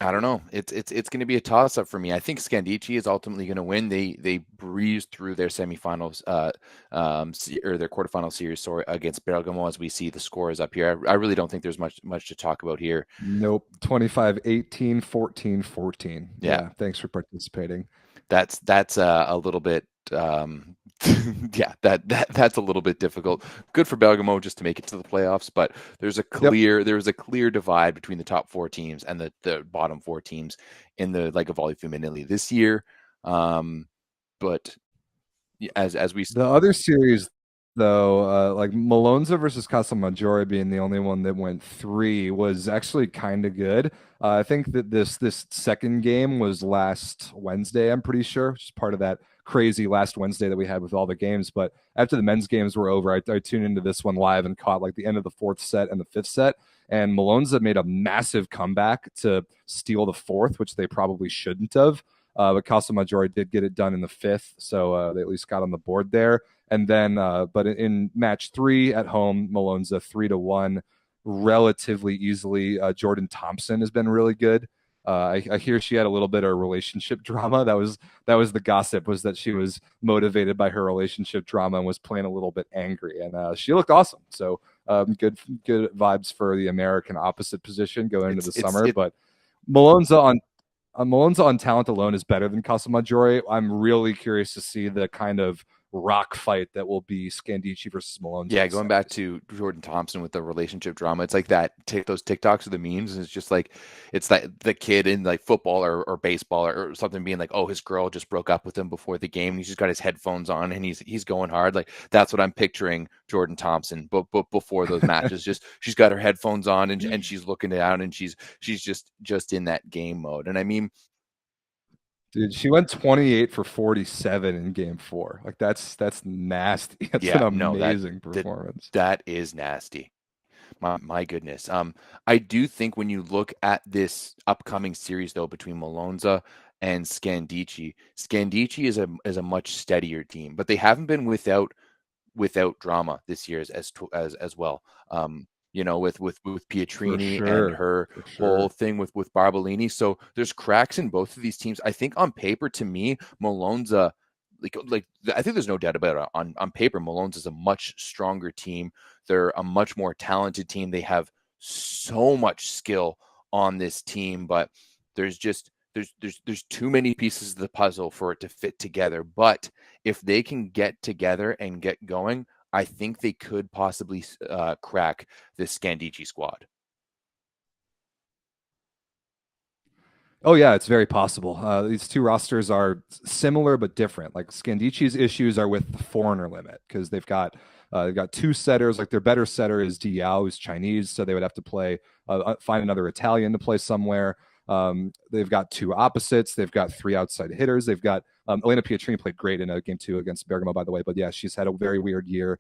Speaker 2: I don't know. It's going to be a toss up for me. I think Scandici is ultimately going to win. They breezed through their semifinals, or their quarterfinal series, sorry, against Bergamo. As we see the scores up here, I really don't think there's much to talk about here.
Speaker 3: Nope, 25-18, 14-14.
Speaker 2: Yeah,
Speaker 3: thanks for participating.
Speaker 2: That's a little bit yeah, that's a little bit difficult. Good for Bergamo just to make it to the playoffs, but there's a clear divide between the top 4 teams and the bottom 4 teams in the Lega Volley Femminile this year. But as we
Speaker 3: the other series though, like Malonza versus Casalmaggiore being the only one that went 3 was actually kind of good. I think that this second game was last Wednesday, I'm pretty sure, just part of that crazy last Wednesday that we had with all the games. But after the men's games were over, I tuned into this one live and caught like the end of the 4th set and the 5th set. And Malonza made a massive comeback to steal the 4th, which they probably shouldn't have. But Casalmaggiore did get it done in the 5th, so they at least got on the board there. And then, but in match 3 at home, Malonza 3-1, relatively easily. Jordan Thompson has been really good. I hear she had a little bit of relationship drama. That was the gossip, was that she was motivated by her relationship drama and was playing a little bit angry. And she looked awesome. So good vibes for the American opposite position going into the summer. But Malonza on talent alone is better than Casalmaggiore. I'm really curious to see the kind of rock fight that will be Scandici versus Malonza.
Speaker 2: Yeah, going back to Jordan Thompson with the relationship drama, it's like that. Take those TikToks or the memes, and it's just like it's like the kid in like football or baseball or something being like, oh, his girl just broke up with him before the game. And he's just got his headphones on and he's going hard. Like that's what I'm picturing Jordan Thompson. But before those matches, just she's got her headphones on and she's looking down and she's just in that game mode. And I mean,
Speaker 3: dude, she went 28 for 47 in game 4. Like that's nasty. That's an amazing performance.
Speaker 2: That is nasty. My goodness. I do think when you look at this upcoming series though between Malonza and Scandici is a much steadier team, but they haven't been without drama this year as well. You know, with Pietrini and her whole thing with Barbolini. So there's cracks in both of these teams. I think on paper, to me, Malonza, like I think there's no doubt about it. On paper, Malonza is a much stronger team. They're a much more talented team. They have so much skill on this team, but there's too many pieces of the puzzle for it to fit together. But if they can get together and get going, I think they could possibly crack this Scandici squad.
Speaker 3: Oh yeah, it's very possible. These two rosters are similar but different. Like Scandici's issues are with the foreigner limit because they've got 2 setters. Like their better setter is Diao, who's Chinese, so they would have to find another Italian to play somewhere. They've got 2 opposites. They've got 3 outside hitters. They've got Elena Pietrini played great in game 2 against Bergamo, by the way. But yeah, she's had a very weird year.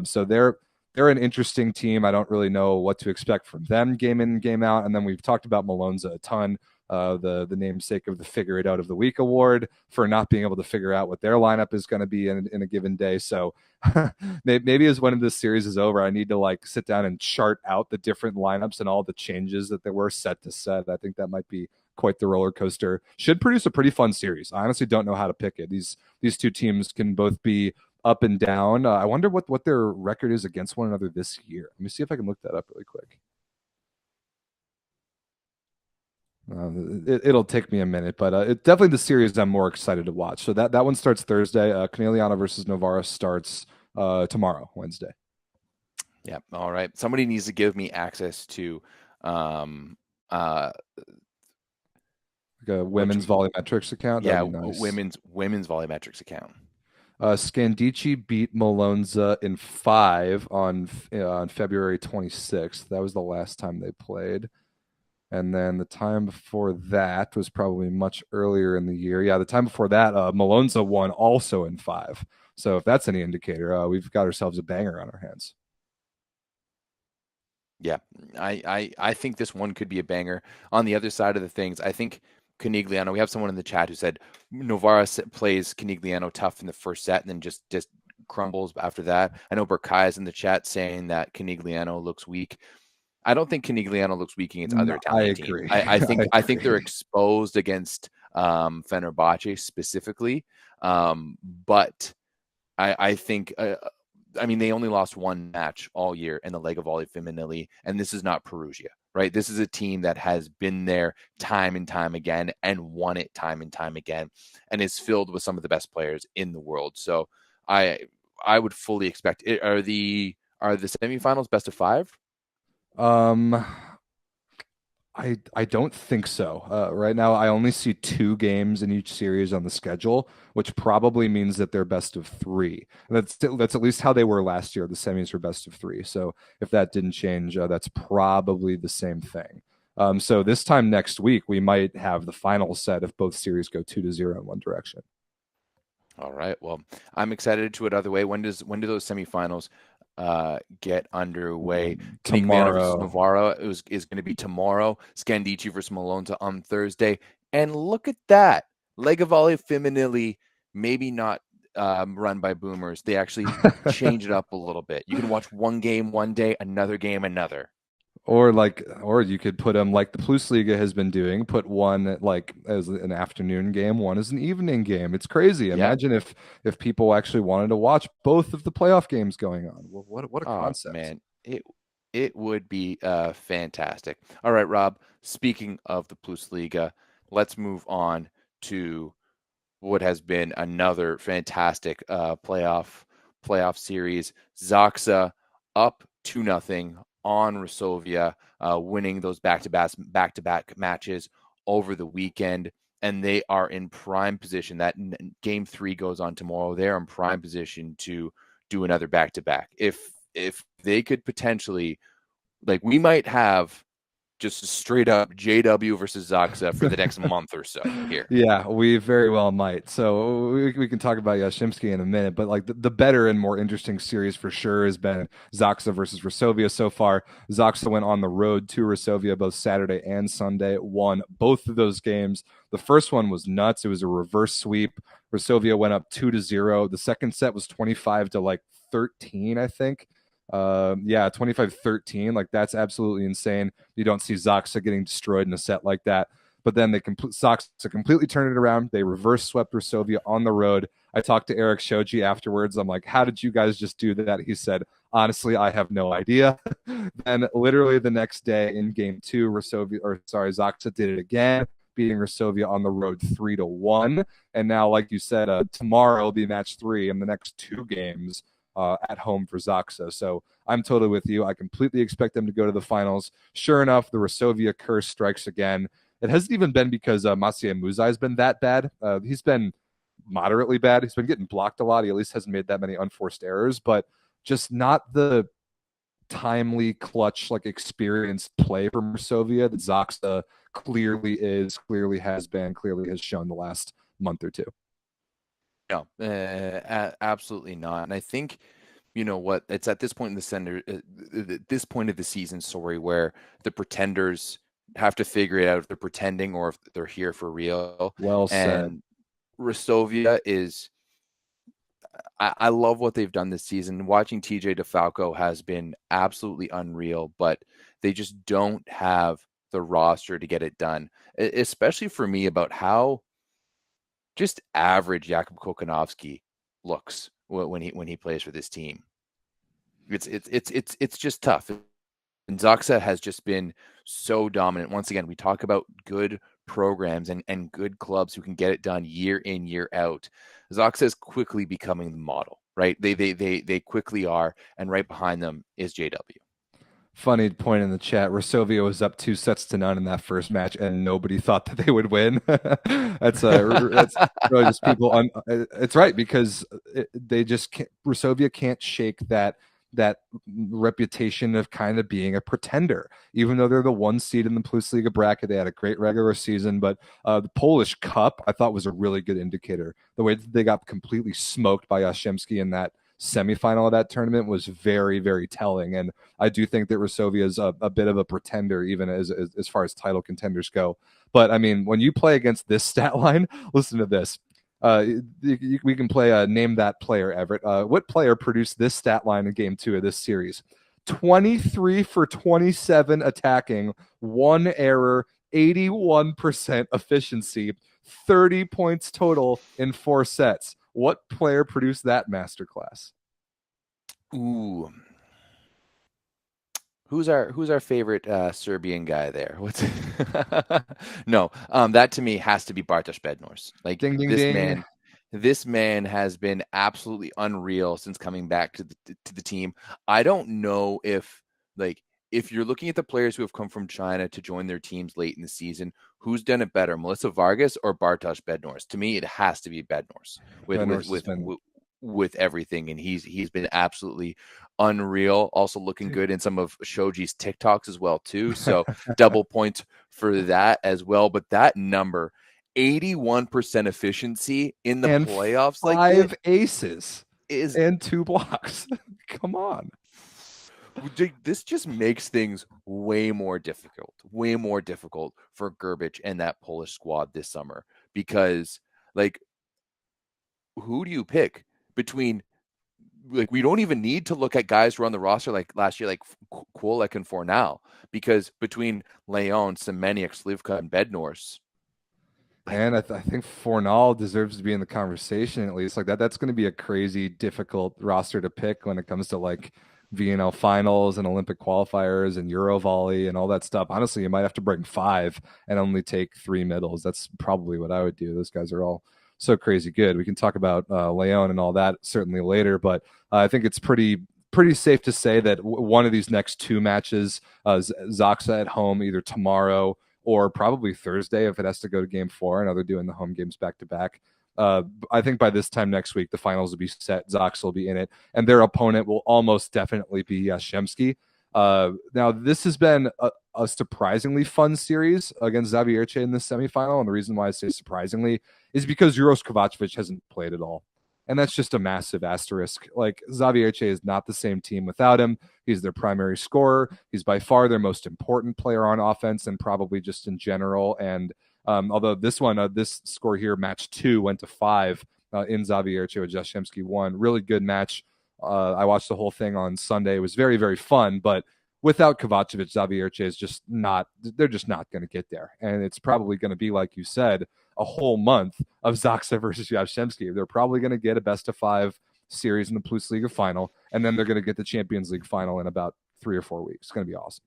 Speaker 3: So they're an interesting team. I don't really know what to expect from them game in, game out. And then we've talked about Malonza a ton. The namesake of the Figure It Out of the Week award for not being able to figure out what their lineup is going to be in a given day. So maybe as when this series is over, I need to like sit down and chart out the different lineups and all the changes that they were set to set. I think that might be quite the roller coaster. Should produce a pretty fun series. I honestly don't know how to pick it. These two teams can both be up and down. I wonder what their record is against one another this year. Let me see if I can look that up really quick. It'll take me a minute, but it's definitely the series I'm more excited to watch. So that one starts Thursday. Conegliano versus Novara starts tomorrow, Wednesday.
Speaker 2: Yeah. All right. Somebody needs to give me access to
Speaker 3: like a women's volumetrics account.
Speaker 2: Yeah,
Speaker 3: that'd be nice.
Speaker 2: women's volumetrics account.
Speaker 3: Scandici beat Malonza in 5 on February 26th. That was the last time they played. And then the time before that was probably much earlier in the year. Yeah, the time before that, Malonza won also in 5. So if that's any indicator, we've got ourselves a banger on our hands.
Speaker 2: Yeah, I think this one could be a banger. On the other side of the things, I think Conegliano, we have someone in the chat who said Novara plays Conegliano tough in the first set and then just crumbles after that. I know Berkai is in the chat saying that Conegliano looks weak. I don't think Conegliano looks weak against other Italian teams. I think they're exposed against Fenerbahce specifically, but I think I mean they only lost one match all year in the Lega Volley Femminile, and this is not Perugia, right? This is a team that has been there time and time again and won it time and time again, and is filled with some of the best players in the world. So I would fully expect it. Are the semifinals best of 5?
Speaker 3: I don't think so. Right now, I only see 2 games in each series on the schedule, which probably means that they're best of 3. And that's at least how they were last year. The semis were best of 3. So if that didn't change, that's probably the same thing. So this time next week, we might have the final set if both series go 2-0 in one direction.
Speaker 2: All right. Well, I'm excited to it either way. When do those semifinals get underway?
Speaker 3: Tomorrow
Speaker 2: versus Novara is going to be tomorrow. Scandici versus Malonza on Thursday. And look at that. Lega Volley Femminile, maybe not run by boomers. They actually change it up a little bit. You can watch one game one day, another game another.
Speaker 3: Or you could put them like the Plusliga has been doing, put one like as an afternoon game, one as an evening game. It's crazy. Imagine if people actually wanted to watch both of the playoff games going on. Well, what a concept.
Speaker 2: Man, it would be fantastic. All right, Rob, speaking of the Plusliga, let's move on to what has been another fantastic playoff series. Zaxa up 2-0 on Resovia, winning those back-to-back matches over the weekend, and they are in prime position. That game 3 goes on tomorrow. They're in prime position to do another back-to-back. If they could potentially, like, we might have just straight up JW versus Zaxa for the next month or so here.
Speaker 3: Yeah, we very well might. So we can talk about Yashimsky in a minute, but like the better and more interesting series for sure has been Zaxa versus Resovia so far. Zaxa went on the road to Resovia both Saturday and Sunday, won both of those games. The first one was nuts. It was a reverse sweep. Resovia went up 2-0. The second set was 25-13, I think. 25-13. Like, that's absolutely insane. You don't see Zaxa getting destroyed in a set like that. But then Zaxa completely turned it around. They reverse swept Resovia on the road. I talked to Eric Shoji afterwards. I'm like, how did you guys just do that? He said, honestly, I have no idea. Then literally the next day in game 2, Zaxa did it again, beating Resovia on the road 3-1. And now, like you said, tomorrow will be match 3 in the next 2 games at home for Zaxa. So I'm totally with you. I completely expect them to go to the finals. Sure enough, the Resovia curse strikes again. It hasn't even been because Maciej Muzaj has been that bad. He's been moderately bad. He's been getting blocked a lot. He at least hasn't made that many unforced errors, but just not the timely, clutch, like experienced play from Resovia that Zaxa clearly has shown the last month or 2.
Speaker 2: No, absolutely not. And I think, you know what, it's at this point in this point of the season, where the pretenders have to figure it out if they're pretending or if they're here for real.
Speaker 3: Well said.
Speaker 2: And Resovia is, I love what they've done this season. Watching TJ DeFalco has been absolutely unreal, but they just don't have the roster to get it done, especially for me about how just average Jakub Kokonowski looks when he plays for this team. It's just tough. And Zaksa has just been so dominant. Once again, we talk about good programs and good clubs who can get it done year in, year out. Zaksa is quickly becoming the model, right? They quickly are, and right behind them is JW.
Speaker 3: Funny point in the chat. Resovia was up 2-0 in that first match, and nobody thought that they would win. That's really just people. It's right, because they just can't, Resovia can't shake that reputation of kind of being a pretender, even though they're the 1 seed in the Plusliga bracket. They had a great regular season, but the Polish Cup I thought was a really good indicator. The way that they got completely smoked by Jastrzębski in that semifinal of that tournament was very, very telling. And I do think that Resovia is a bit of a pretender, even as far as title contenders go. But I mean, when you play against this stat line, listen to this. We can play name that player, Everett. What player produced this stat line in game 2 of this series? 23 for 27 attacking, 1 error, 81% efficiency, 30 points total in 4 sets. What player produced that masterclass?
Speaker 2: Ooh. Who's our favorite Serbian guy there? What's no? That to me has to be Bartosz Bednors. Like,
Speaker 3: ding, ding,
Speaker 2: this
Speaker 3: ding.
Speaker 2: this man has been absolutely unreal since coming back to the team. I don't know if you're looking at the players who have come from China to join their teams late in the season, who's done it better, Melissa Vargas or Bartosz Bednors? To me, it has to be Bednors with everything, and he's been absolutely unreal. Also looking good in some of Shoji's TikToks as well too. So double points for that as well. But that number, 81% efficiency in the playoffs,
Speaker 3: 5 aces
Speaker 2: is
Speaker 3: and 2 blocks. Come on.
Speaker 2: This just makes things way more difficult for Gerbic and that Polish squad this summer, because who do you pick between? We don't even need to look at guys who are on the roster like last year, like Kwolek and Fornal, because between Leon, Semeniuk, Slivka, and Bednors.
Speaker 3: And I think Fornal deserves to be in the conversation, at least. That's going to be a crazy difficult roster to pick when it comes to VNL finals and Olympic qualifiers and Euro volley and all that stuff. Honestly, you might have to bring 5 and only take 3 middles. That's probably what I would do. Those guys are all so crazy good. We can talk about Leon and all that certainly later, but I think it's pretty safe to say that one of these next 2 matches, Zaksa at home either tomorrow or probably Thursday if it has to go to game 4. I know they're doing the home games back to back. I think by this time next week, the finals will be set. Zaksa will be in it, and their opponent will almost definitely be Jastrzębski. Now, this has been a surprisingly fun series against Zawiercie in the semifinal, and the reason why I say surprisingly is because Uros Kovacevic hasn't played at all, and that's just a massive asterisk. Zawiercie is not the same team without him. He's their primary scorer. He's by far their most important player on offense, and probably just in general. And although this score here, match 2, went to 5 in Zawiercie with Jastrzębski 1. Really good match. I watched the whole thing on Sunday. It was very, very fun, but without Kovacevic, Zawiercie is just not going to get there. And it's probably going to be, like you said, a whole month of Zaksa versus Jastrzębski. They're probably going to get a best of 5 series in the Plusliga final, and then they're going to get the Champions League final in about 3 or 4 weeks. It's going to be awesome.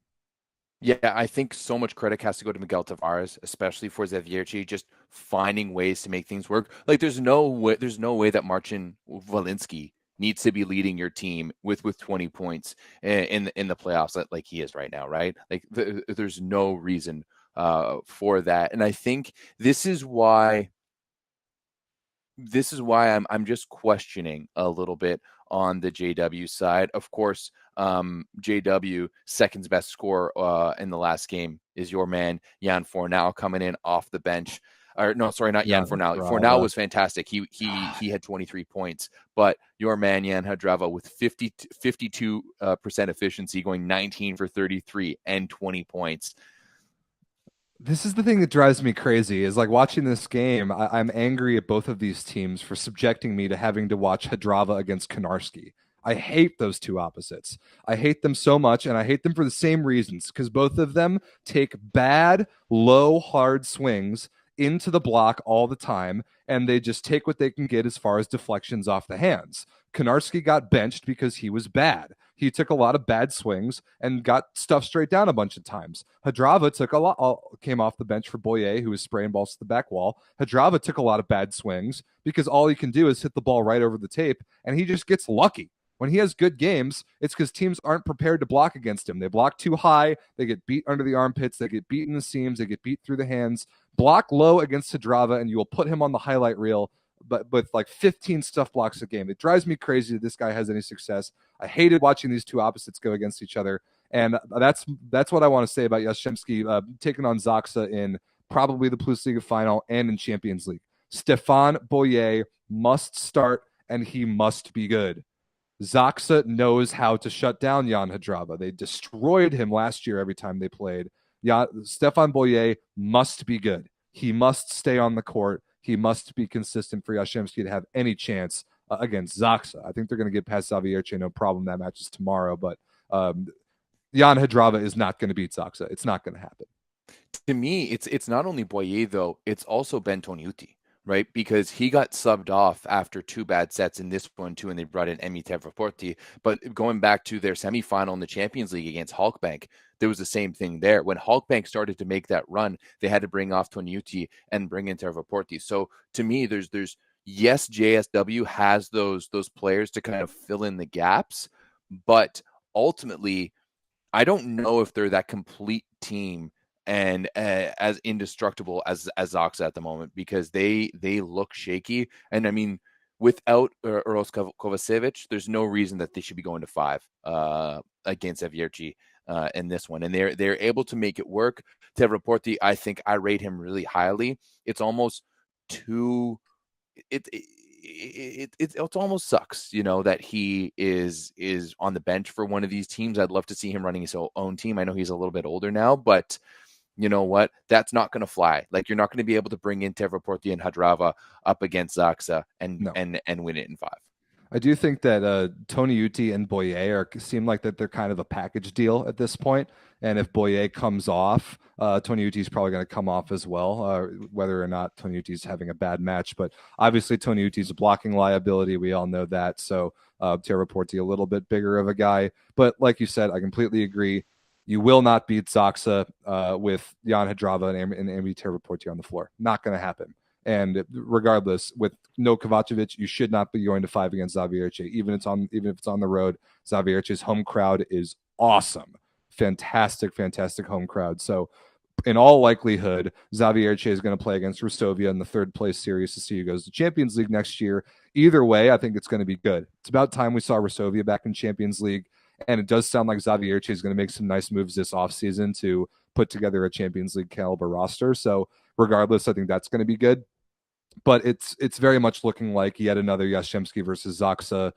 Speaker 2: Yeah, I think so much credit has to go to Miguel Tavares, especially for Zawiercie, just finding ways to make things work. There's no way that Marcin Walensky needs to be leading your team with 20 points in the playoffs like he is right now, right? There's no reason for that, and I think this is why I'm just questioning a little bit on the JW side. Of course, JW second best scorer in the last game is your man Jan Fornal coming in off the bench. Or no, sorry, not Jan Fornal. Fornal was fantastic. He had 23 points, but your man Jan Hadrava with 52% efficiency, going 19 for 33 and 20 points.
Speaker 3: This is the thing that drives me crazy, is watching this game. I'm angry at both of these teams for subjecting me to having to watch Hadrava against Konarski. I hate those two opposites. I hate them so much, and I hate them for the same reasons, because both of them take bad, low, hard swings into the block all the time, and they just take what they can get as far as deflections off the hands. Konarski got benched because he was bad. He took a lot of bad swings and got stuff straight down a bunch of times. Hadrava took a lot, came off the bench for Boyer, who was spraying balls to the back wall. Hadrava took a lot of bad swings because all he can do is hit the ball right over the tape, and he just gets lucky. When he has good games, it's because teams aren't prepared to block against him. They block too high. They get beat under the armpits. They get beat in the seams. They get beat through the hands. Block low against Hadrava, and you will put him on the highlight reel, but with like 15 stuff blocks a game. It drives me crazy that this guy has any success. I hated watching these two opposites go against each other, and that's what I want to say about Jastrzębski taking on Zaksa in probably the Plusliga final and in Champions League. Stefan Boyer must start, and he must be good. Zaksa knows how to shut down Jan Hadrava. They destroyed him last year every time they played. Stefan Boyer must be good. He must stay on the court. He must be consistent for Jastrzębski to have any chance against Zaksa. I think they're going to get past Zawiercie, no problem. That match is tomorrow, but Jan Hadrava is not going to beat Zaksa. It's not going to happen.
Speaker 2: To me, it's not only Boyer, though. It's also Ben Toniutti, right? Because he got subbed off after two bad sets in this one, too, and they brought in Emi Tevraporti. But going back to their semifinal in the Champions League against Halkbank, there was the same thing there. When Halkbank started to make that run, they had to bring off Toniutti and bring in Tevraporti. So to me, there's yes, JSW has those players to kind of fill in the gaps, but ultimately, I don't know if they're that complete team and as indestructible as Zaksa at the moment, because they look shaky. And I mean, without Uros Kovacevic, there's no reason that they should be going to 5 against Zawiercie in this one. And they're able to make it work. Tevraporti, I think I rate him really highly. It's almost too it almost sucks, that he is on the bench for one of these teams. I'd love to see him running his own team. I know he's a little bit older now, but you know what? That's not going to fly. Like, you're not going to be able to bring in Tevraporti and Hadrava up against Zaksa and win it in 5.
Speaker 3: I do think that Toniutti and Boyer seem like that they're kind of a package deal at this point. And if Boyer comes off, Toniutti's probably going to come off as well, whether or not Toniutti's having a bad match. But obviously Toniutti's a blocking liability. We all know that. So Tevraporti a little bit bigger of a guy. But like you said, I completely agree. You will not beat Zaksa with Jan Hadrava and Emi Tevraporti on the floor. Not going to happen. And regardless, with no Kovacevic, you should not be going to 5 against Zawiercie. Even if it's on the road, Zawiercie's home crowd is awesome. Fantastic home crowd. So in all likelihood, Zawiercie is going to play against Restovia in the 3rd place series to see who goes to Champions League next year. Either way, I think it's going to be good. It's about time we saw Restovia back in Champions League. And it does sound like Zawiercie is going to make some nice moves this offseason to put together a Champions League caliber roster. So regardless, I think that's going to be good. But it's very much looking like yet another Jastrzębski versus Zaksa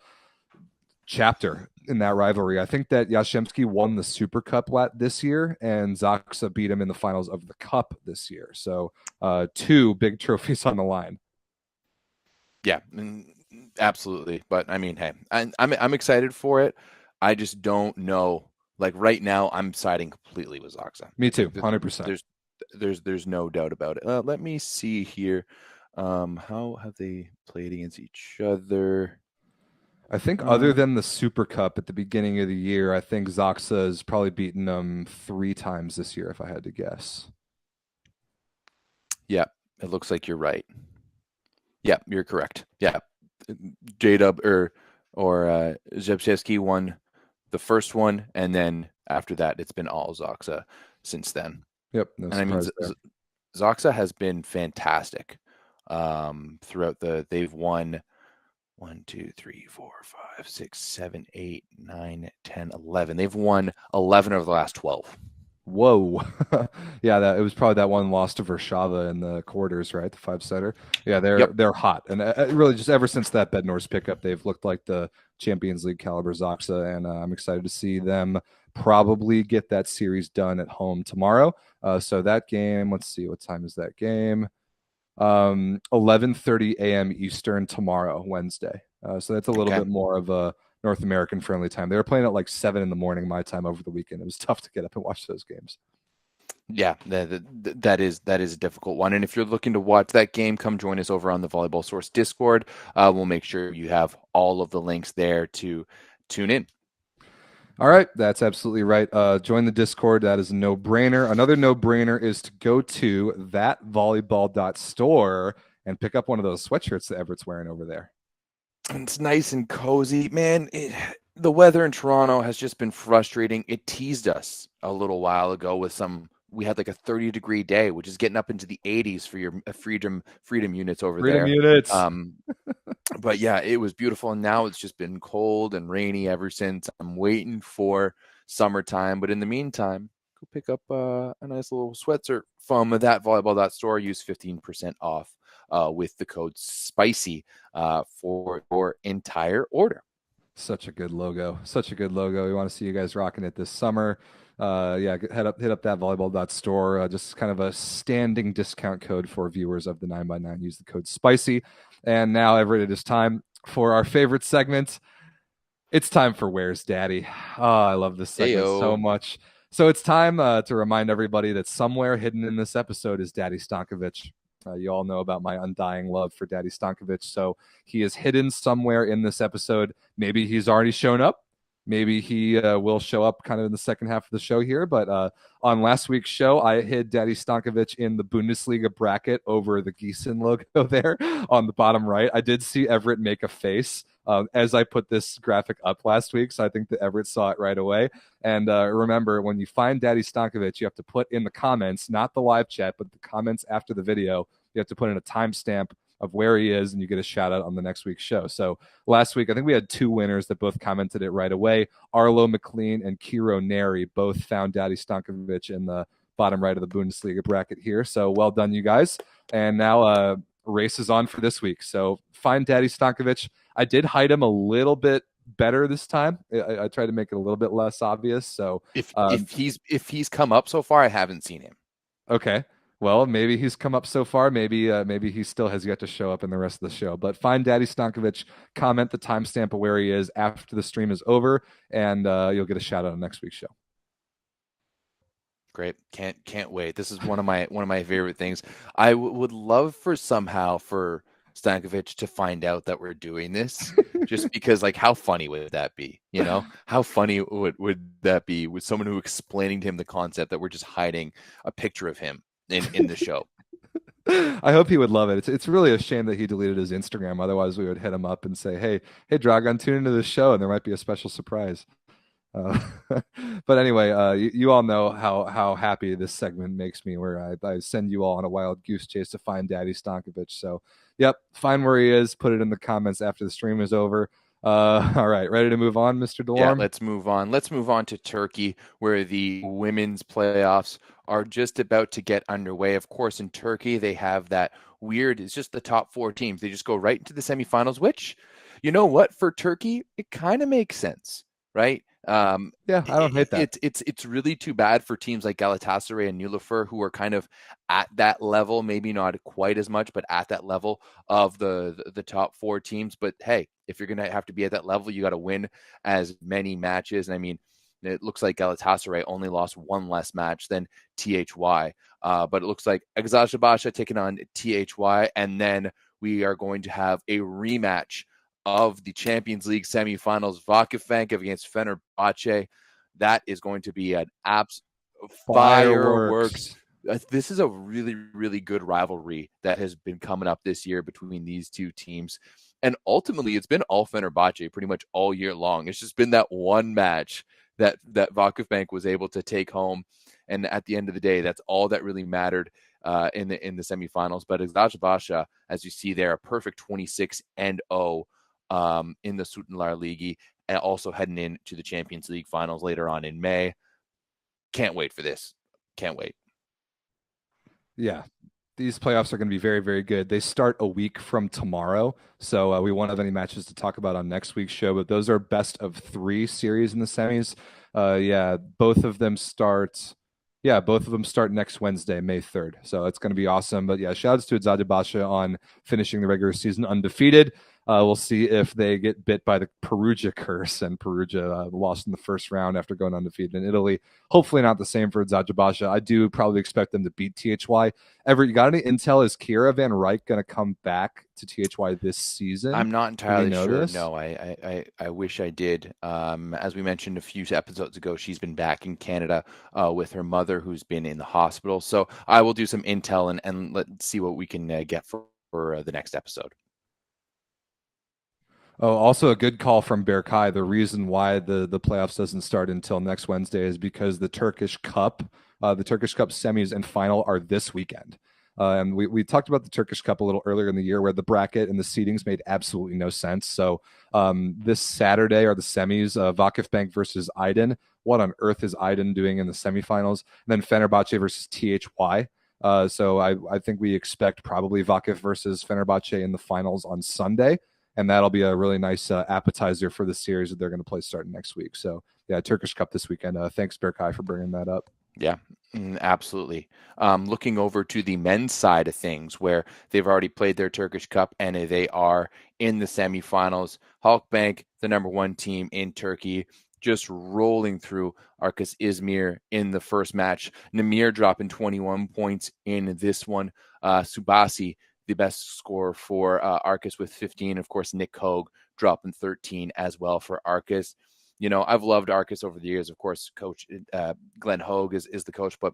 Speaker 3: chapter in that rivalry. I think that Jastrzębski won the Super Cup this year, and Zaksa beat him in the finals of the Cup this year. So 2 big trophies on the line.
Speaker 2: Yeah, absolutely. But I mean, hey, I'm excited for it. I just don't know. Like, right now, I'm siding completely with Zaksa.
Speaker 3: Me too, 100%.
Speaker 2: There's no doubt about it. Let me see here. How have they played against each other?
Speaker 3: I think other than the Super Cup at the beginning of the year, I think Zaksa has probably beaten them 3 times this year, if I had to guess.
Speaker 2: Yeah, it looks like you're right. Yeah, you're correct. Yeah, J-Dub or Jastrzębski won the first one, and then after that, it's been all Zaksa since then.
Speaker 3: Yep. No,
Speaker 2: and I mean, Zaksa has been fantastic throughout they've won 1, 2, 3, 4, 5, 6, 7, 8, 9, 10, 11. They've won 11 of the last 12.
Speaker 3: Whoa. Yeah, it was probably that one loss to Warszawa in the quarters, right? The 5-setter. Yeah, they're hot. And really just ever since that Bednor's pickup, they've looked like the Champions League caliber Zaksa, and I'm excited to see them probably get that series done at home tomorrow. So that game, let's see, what time is that game? 11:30 a.m. Eastern tomorrow, Wednesday. So that's a little bit more of a North American friendly time. They were playing at like 7 in the morning my time over the weekend. It was tough to get up and watch those games.
Speaker 2: Yeah, that is a difficult one. And if you're looking to watch that game, come join us over on the Volleyball Source Discord. We'll make sure you have all of the links there to tune in.
Speaker 3: All right, that's absolutely right. Join the Discord. That is a no-brainer. Another no-brainer is to go to thatvolleyball.store and pick up one of those sweatshirts that Everett's wearing over there.
Speaker 2: It's nice and cozy, man. The weather in Toronto has just been frustrating. It teased us a little while ago with we had like a 30-degree day, which is getting up into the 80s for your freedom units over there.
Speaker 3: Units.
Speaker 2: But yeah, it was beautiful. And now it's just been cold and rainy ever since. I'm waiting for summertime. But in the meantime, go pick up a nice little sweatshirt from thatvolleyball.store. Use 15% off with the code SPICY for your entire order.
Speaker 3: Such a good logo. We want to see you guys rocking it this summer. Hit up thatvolleyball.store. Just kind of a standing discount code for viewers of the 9x9. Use the code SPICY. And now, Everett, it is time for our favorite segment. It's time for Where's Daddy? Oh, I love this segment so much. So it's time to remind everybody that somewhere hidden in this episode is Daddy Stankovic. You all know about my undying love for Daddy Stankovic. So he is hidden somewhere in this episode. Maybe he's already shown up. Maybe he will show up kind of in the second half of the show here. But on last week's show, I hid Daddy Stankovic in the Bundesliga bracket over the Gießen logo there on the bottom right. I did see Everett make a face as I put this graphic up last week. So I think that Everett saw it right away. And remember, when you find Daddy Stankovic, you have to put in the comments, not the live chat, but the comments after the video. You have to put in a timestamp of where he is, and you get a shout out on the next week's show. So last week, I think we had 2 winners that both commented it right away. Arlo McLean and Kiro Neri both found Daddy Stankovic in the bottom right of the Bundesliga bracket here. So well done, you guys. And now race is on for this week. So find Daddy Stankovic. I did hide him a little bit better this time. I tried to make it a little bit less obvious. So
Speaker 2: if he's come up so far, I haven't seen him.
Speaker 3: Okay. Well, maybe he's come up so far. Maybe he still has yet to show up in the rest of the show. But find Daddy Stankovic, comment the timestamp of where he is after the stream is over, and you'll get a shout out on next week's show.
Speaker 2: Great, can't wait. This is one of my favorite things. I would love for Stankovic to find out that we're doing this, just because, like, how funny would that be? You know, how funny would that be with someone who explaining to him the concept that we're just hiding a picture of him in the show.
Speaker 3: I hope he would love it. It's really a shame that he deleted his Instagram. Otherwise, we would hit him up and say, hey, Dragon, tune into the show, and there might be a special surprise. But anyway, you all know how happy this segment makes me, where I send you all on a wild goose chase to find Daddy Stankovic. So, yep, find where he is. Put it in the comments after the stream is over. All right, ready to move on, Mr. Delorme?
Speaker 2: Yeah, let's move on. Let's move on to Turkey, where the women's playoffs are just about to get underway. Of course, in Turkey, they have that weird, it's just the top 4 teams. They just go right into the semifinals, which, you know what, for Turkey, it kind of makes sense, right?
Speaker 3: Yeah, I don't hate that.
Speaker 2: It's really too bad for teams like Galatasaray and Nilüfer, who are kind of at that level, maybe not quite as much, but at that level of the top 4 teams. But hey, if you're gonna have to be at that level, you got to win as many matches. And I mean, it looks like Galatasaray only lost 1 less match than THY, but it looks like Eczacıbaşı taking on THY, and then we are going to have a rematch of the Champions League semifinals, Vakıfbank against Fenerbahce. That is going to be an fireworks. This is a really, really good rivalry that has been coming up this year between these 2 teams. And ultimately, it's been all Fenerbahce pretty much all year long. It's just been that one match that Vakıfbank was able to take home. And at the end of the day, that's all that really mattered in the semifinals. But Eczacıbaşı, as you see there, a perfect 26-0 in the Süttenlar Ligi, and also heading into the Champions League finals later on in May. Can't wait for this. Can't wait.
Speaker 3: Yeah, these playoffs are going to be very, very good. They start a week from tomorrow, so we won't have any matches to talk about on next week's show, but those are best of 3 series in the semis. Both of them start next Wednesday, May 3rd. So it's going to be awesome. But yeah, shout outs to Eczacıbaşı on finishing the regular season undefeated. We'll see if they get bit by the Perugia curse, and Perugia lost in the first round after going undefeated in Italy. Hopefully not the same for Zacabasha. I do probably expect them to beat THY. Everett, you got any intel? Is Kira Van Rijk going to come back to THY this season?
Speaker 2: I'm not entirely sure.
Speaker 3: This?
Speaker 2: No, I wish I did. As we mentioned a few episodes ago, she's been back in Canada with her mother, who's been in the hospital. So I will do some intel and let's see what we can get for the next episode.
Speaker 3: Oh, also a good call from Berkay. The reason why the playoffs doesn't start until next Wednesday is because the Turkish Cup semis and final are this weekend. And we talked about the Turkish Cup a little earlier in the year, where the bracket and the seedings made absolutely no sense. So this Saturday are the semis, Vakifbank versus Aydin. What on earth is Aydin doing in the semifinals? And then Fenerbahce versus THY. So I think we expect probably Vakif versus Fenerbahce in the finals on Sunday. And that'll be a really nice appetizer for the series that they're going to play starting next week. So, yeah, Turkish Cup this weekend. Thanks, Berkay, for bringing that up.
Speaker 2: Yeah, absolutely. Looking over to the men's side of things, where they've already played their Turkish Cup and they are in the semifinals. Halkbank, the number one team in Turkey, just rolling through Arkas Izmir in the first match. Namir dropping 21 points in this one. Subasi, the best scorer for Arkas with 15. Of course, Nick Hogue dropping 13 as well for Arkas. You know, I've loved Arkas over the years. Of course, Coach Glenn Hogue is the coach, but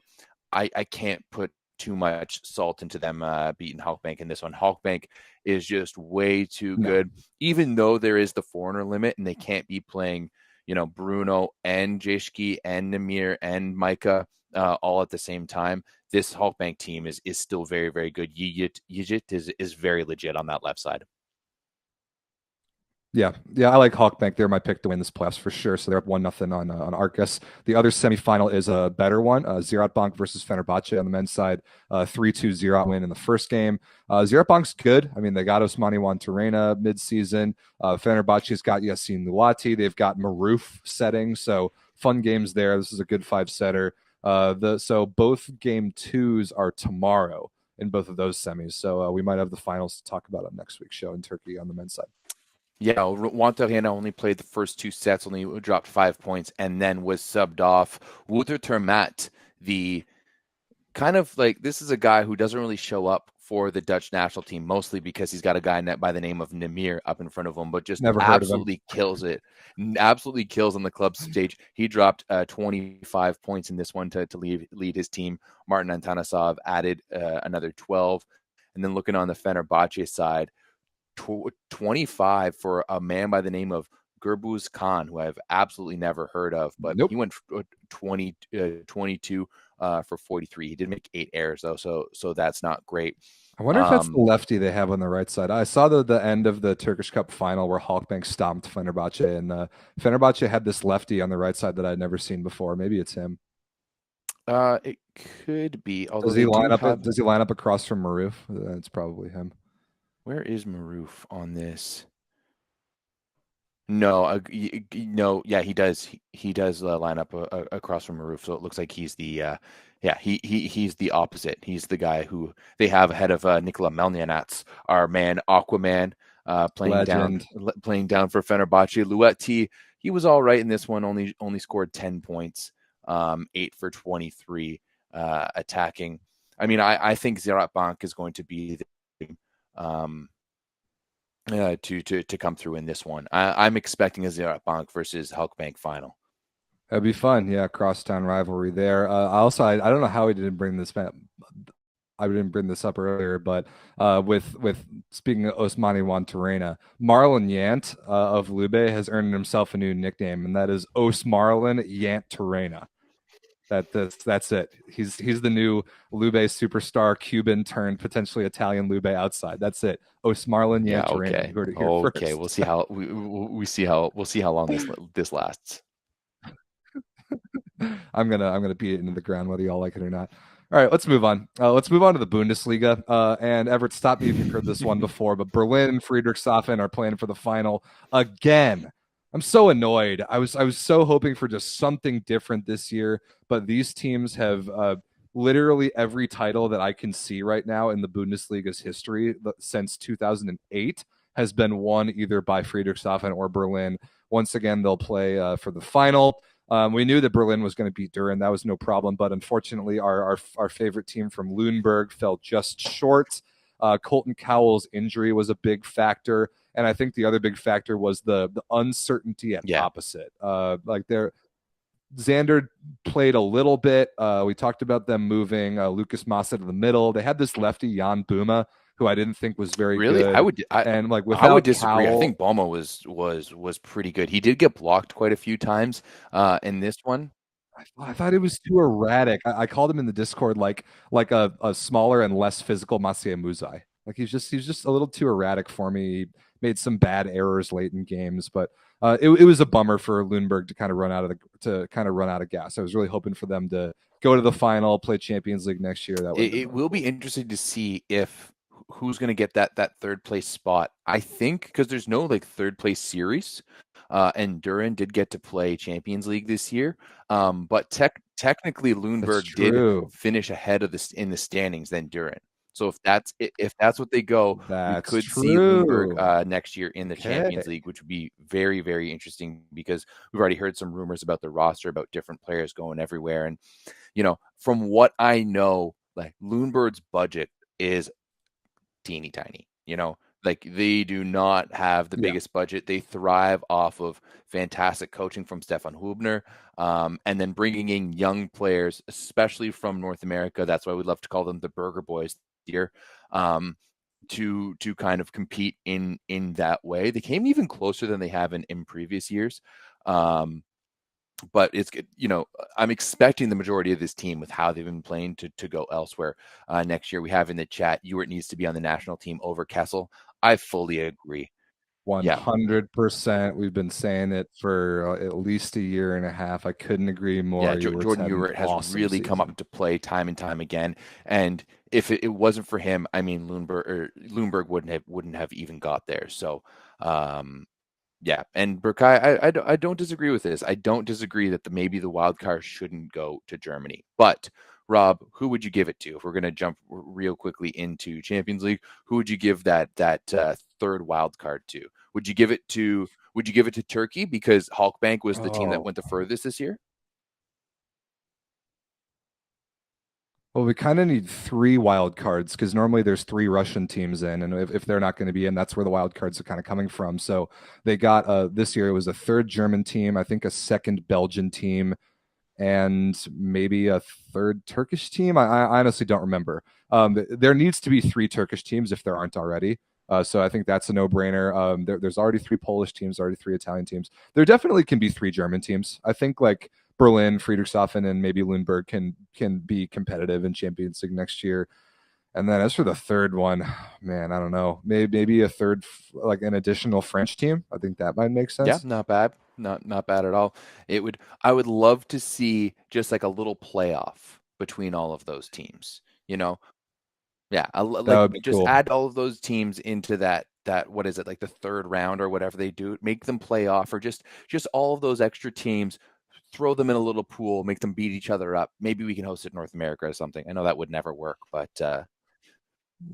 Speaker 2: I can't put too much salt into them beating Halkbank in this one. Halkbank is just way too good, even though there is the foreigner limit and they can't be playing, you know, Bruno and Jeshki and Namir and Micah all at the same time. This Halkbank team is still very, very good. Yigit is very legit on that left side.
Speaker 3: Yeah, I like Halkbank. They're my pick to win this playoffs for sure. So they're up 1-0 on Arkas. The other semifinal is a better one. Ziraatbank versus Fenerbahce on the men's side. 3-2 Ziraat win in the first game. Ziraatbank's good. I mean, they got Osmani Wantarena midseason. Fenerbahce's got Yasin Luati. They've got Maruf setting. So fun games there. This is a good 5-setter. So both game twos are tomorrow in both of those semis. So we might have the finals to talk about on next week's show in Turkey on the men's side.
Speaker 2: Yeah, Wantarena only played the first two sets, only dropped 5 points, and then was subbed off. Wouter Termat, the kind of like, this is a guy who doesn't really show up for the Dutch national team, mostly because he's got a guy by the name of Namir up in front of him, but just absolutely kills it. Absolutely kills on the club stage. He dropped 25 points in this one to lead his team. Martin Antanasov added another 12. And then looking on the Fenerbahce side, 25 for a man by the name of Gurbuz Khan, who I've absolutely never heard of, but he went 22 for 43. He did make 8 errors though, so that's not great.
Speaker 3: I wonder if that's the lefty they have on the right side. I saw the end of the Turkish Cup final where Halkbank stomped Fenerbahce, and Fenerbahce had this lefty on the right side that I'd never seen before. Maybe it's him.
Speaker 2: It could be.
Speaker 3: Does he line up across from Maruf? It's probably him.
Speaker 2: Where is Maruf on this? No, yeah, he does. He does line up across from Maruf, so it looks like he's the he's the opposite. He's the guy who they have ahead of Nikola Melnianats, our man Aquaman, playing down for Fenerbahce. Luetti, he was all right in this one. Only scored 10 points, 8 for 23 attacking. I mean, I think Ziraatbank is going to be to come through in this one. I'm expecting a Ziraatbank versus Halkbank final.
Speaker 3: That'd be fun. Yeah, crosstown rivalry there. I don't know how we didn't bring this back. I didn't bring this up earlier, but with speaking of Osmani Wantarena, Marlon Yant of Lube has earned himself a new nickname, and that is Osmarlon Yantarena. That's it. He's the new Lube superstar, Cuban turned potentially Italian Lube outside. That's it. Osmarlon Yantarena.
Speaker 2: Okay. We'll see how we'll see how long this lasts.
Speaker 3: I'm gonna beat it into the ground whether y'all like it or not. All right, let's move on. Let's move on to the Bundesliga. And Everett, stop me if you've heard this one before, but Berlin and Friedrichshafen are playing for the final again. I'm so annoyed. I was so hoping for just something different this year, but these teams have literally every title that I can see right now in the Bundesliga's history since 2008 has been won either by Friedrichshafen or Berlin. Once again, they'll play for the final. We knew that Berlin was going to beat Düren. That was no problem. But unfortunately, our favorite team from Lüneburg fell just short. Colton Cowell's injury was a big factor. And I think the other big factor was the uncertainty at opposite. Xander played a little bit. We talked about them moving Lucas Massa to the middle. They had this lefty, Jan Buma, who I didn't think was very good.
Speaker 2: I would disagree.
Speaker 3: Cowell,
Speaker 2: I think Boma was pretty good. He did get blocked quite a few times in this one.
Speaker 3: I thought it was too erratic. I called him in the Discord like a smaller and less physical Maciej Muzaj. Like he's just a little too erratic for me. He made some bad errors late in games, but it was a bummer for Lüneburg to kind of run out of gas. I was really hoping for them to go to the final, play Champions League next year.
Speaker 2: It will be interesting to see if who's going to get that third place spot. I think because there's no like third place series, and Düren did get to play Champions League this year. But technically Lüneburg did finish ahead of this in the standings than Düren. So if that's what they go, we could see Lüneburg next year in the Champions League, which would be very, very interesting because we've already heard some rumors about the roster, about different players going everywhere. And, from what I know, like Lüneburg's budget is teeny tiny, like they do not have the biggest budget. They thrive off of fantastic coaching from Stefan Hubner, and then bringing in young players, especially from North America. That's why we love to call them the Burger Boys here, to kind of compete in that way. They came even closer than they have in previous years. But it's, I'm expecting the majority of this team with how they've been playing to go elsewhere next year. We have in the chat, Ewert needs to be on the national team over Kessel. I fully agree.
Speaker 3: 100%. We've been saying it for at least a year and a half. I couldn't agree more.
Speaker 2: Yeah, Jordan Ewert has really come up to play time and time again. And if it wasn't for him, I mean, Lüneburg wouldn't have even got there. So, yeah, and Berkay, I don't disagree with this. I don't disagree that maybe the wild card shouldn't go to Germany. But Rob, who would you give it to? If we're going to jump real quickly into Champions League, who would you give that third wild card to? Would you give it to Turkey because Halkbank was the team that went the furthest this year?
Speaker 3: Well, we kind of need 3 wild cards because normally there's 3 Russian teams in, and if they're not going to be in, that's where the wild cards are kind of coming from. So they got this year it was a 3rd German team, I think a 2nd Belgian team, and maybe a 3rd Turkish team. I honestly don't remember. There needs to be 3 Turkish teams if there aren't already. So I think that's a no-brainer. There's already 3 Polish teams, already 3 Italian teams. There definitely can be 3 German teams. I think like Berlin, Friedrichshafen, and maybe Lüneburg can be competitive in Champions League next year. And then as for the 3rd one, man, I don't know. Maybe a 3rd, like an additional French team. I think that might make sense.
Speaker 2: Yeah, not bad. Not bad at all. I would love to see just like a little playoff between all of those teams, Yeah, just cool. Add all of those teams into that what is it, like the 3rd round or whatever they do, make them play off, or just all of those extra teams, throw them in a little pool, make them beat each other up. Maybe we can host it in North America or something. I know that would never work, but a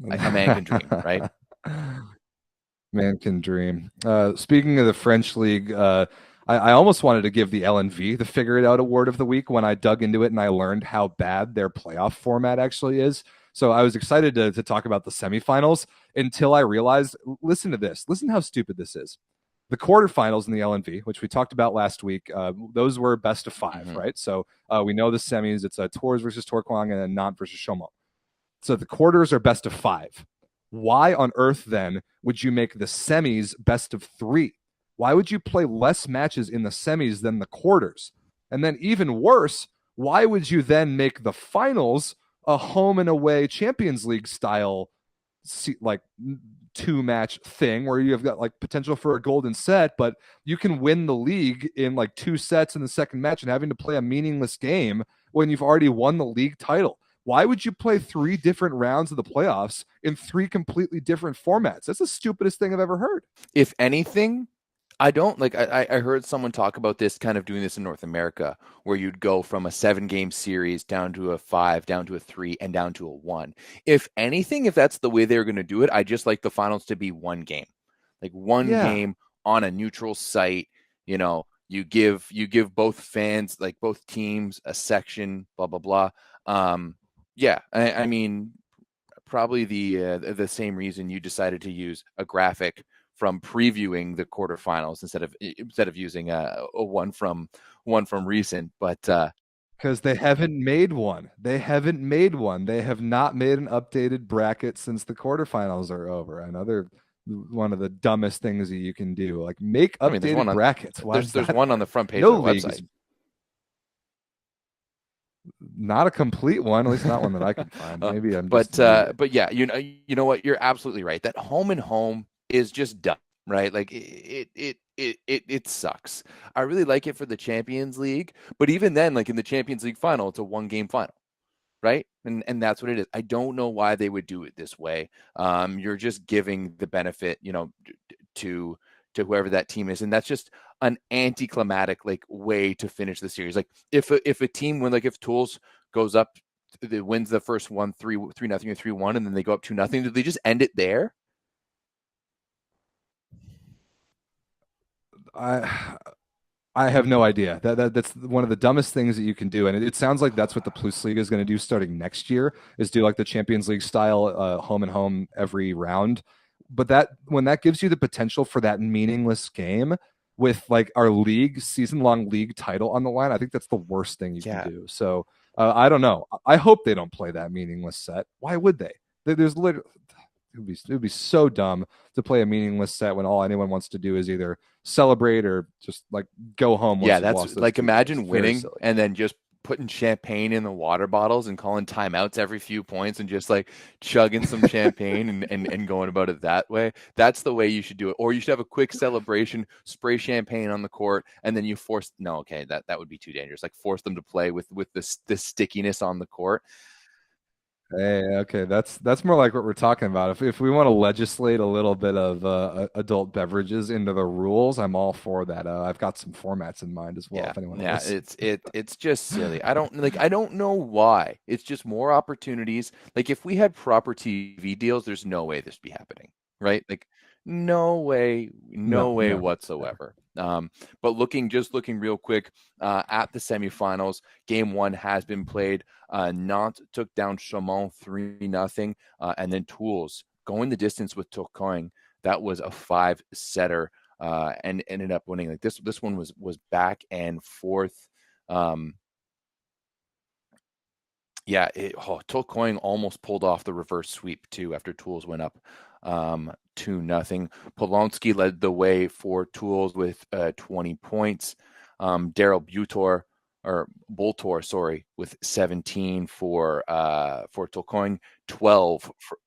Speaker 2: man can dream, right?
Speaker 3: Man can dream. Speaking of the French league, I almost wanted to give the LNV the Figure It Out Award of the week when I dug into it and I learned how bad their playoff format actually is. So I was excited to talk about the semifinals until I realized, listen to this. Listen how stupid this is. The quarterfinals in the LNV, which we talked about last week, those were best of 5, right? So we know the semis. It's Tours versus Tourcoing and then Nantes versus Chaumont. So the quarters are best of 5. Why on earth, then, would you make the semis best of 3? Why would you play less matches in the semis than the quarters? And then even worse, why would you then make the finals a home and away Champions League style, like 2-match thing where you have got like potential for a golden set, but you can win the league in like 2 sets in the second match and having to play a meaningless game when you've already won the league title? Why would you play 3 different rounds of the playoffs in 3 completely different formats? That's the stupidest thing I've ever heard.
Speaker 2: If anything, I don't like. I heard someone talk about this, kind of doing this in North America, where you'd go from a 7-game series down to a 5, down to a 3, and down to a 1. If anything, if that's the way they're going to do it, I just like the finals to be 1 game. Like one
Speaker 3: Yeah.
Speaker 2: game on a neutral site, you give both fans, like both teams, a section, blah blah blah. I mean, probably the same reason you decided to use a graphic from previewing the quarterfinals instead of using a one from recent, but
Speaker 3: because they haven't made one. They have not made an updated bracket since the quarterfinals are over. Another one of the dumbest things that you can do. Like, make
Speaker 2: I mean,
Speaker 3: updated brackets. Why
Speaker 2: there's
Speaker 3: is that?
Speaker 2: one on the front page
Speaker 3: No
Speaker 2: of the
Speaker 3: leagues.
Speaker 2: website.
Speaker 3: Not a complete one, at least not one that I can find. Maybe I'm
Speaker 2: but
Speaker 3: just an idiot.
Speaker 2: but yeah, you know what? You're absolutely right. That home and home is just dumb, right? Like it sucks. I really like it for the Champions League, but even then, like in the Champions League final, it's a 1-game final, right? And that's what it is. I don't know why they would do it this way. You're just giving the benefit, to whoever that team is, and that's just an anticlimactic like way to finish the series. Like if a team if Tools goes up, wins the first one 3-0 or 3-1, and then they go up 2-0, do they just end it there?
Speaker 3: I have no idea. That's one of the dumbest things that you can do, and it sounds like that's what the Plus League is going to do starting next year. Is do like the Champions League style, home and home every round. But when that gives you the potential for that meaningless game with like our league season-long league title on the line, I think that's the worst thing you can do. So I don't know. I hope they don't play that meaningless set. Why would they? There's literally. It would be so dumb to play a meaningless set when all anyone wants to do is either celebrate or just like go home.
Speaker 2: Yeah, that's like, imagine winning and then just putting champagne in the water bottles and calling timeouts every few points and just like chugging some champagne and going about it that way. That's the way you should do it. Or you should have a quick celebration, spray champagne on the court, and then you that would be too dangerous. Like force them to play with the stickiness on the court.
Speaker 3: Hey, okay, that's more like what we're talking about. If we want to legislate a little bit of adult beverages into the rules, I'm all for that. I've got some formats in mind as well.
Speaker 2: Yeah,
Speaker 3: if anyone
Speaker 2: it's just silly. I don't know why. It's just more opportunities. Like if we had proper TV deals, there's no way this would be happening, right? Like no way whatsoever. But looking real quick at the semifinals, game 1 has been played. Nantes took down Chaumont 3-0, and then Tools going the distance with Tourcoing. That was a 5-setter, and ended up winning. Like this one was back and forth. Tourcoing almost pulled off the reverse sweep too after Tools went up 2-0. Polonsky led the way for Tools with 20 points. Daryl Boltor, with 17 for Tourcoing, 12 for,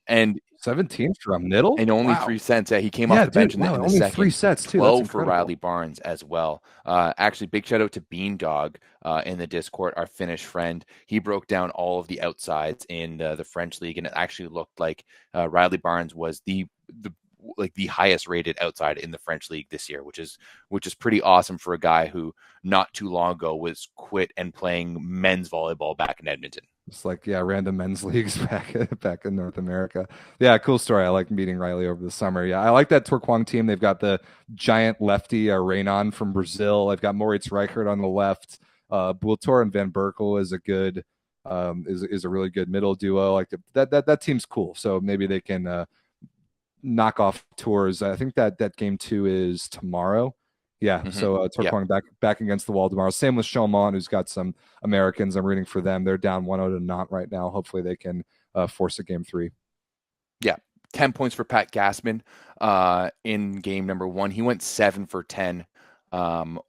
Speaker 2: and
Speaker 3: 17 from middle
Speaker 2: and only 3 cents. He came off the bench in the
Speaker 3: only
Speaker 2: second.
Speaker 3: 3 sets too.
Speaker 2: 12 for Riley Barnes as well. Actually, big shout out to Beandog in the Discord, our Finnish friend. He broke down all of the outsides in the French league, and it actually looked like Riley Barnes was the highest rated outside in the French league this year, which is pretty awesome for a guy who not too long ago was quit and playing men's volleyball back in Edmonton.
Speaker 3: It's like, random men's leagues back in North America. Yeah, cool story. I like meeting Riley over the summer. Yeah, I like that Tourcoing team. They've got the giant lefty Reynon from Brazil. I've got Moritz Reichert on the left. Bultor and Van Berkel is a good is a really good middle duo. Like that team's cool. So maybe they can knock off Tours. I think that game 2 is tomorrow. Yeah,
Speaker 2: Mm-hmm.
Speaker 3: So Tourcoing back against the wall tomorrow. Same with Chaumont, who's got some Americans. I'm rooting for them. They're down 1-0 to Nantes right now. Hopefully they can force a game 3.
Speaker 2: Yeah, 10 points for Pat Gassman in game number 1. He went 7 for 10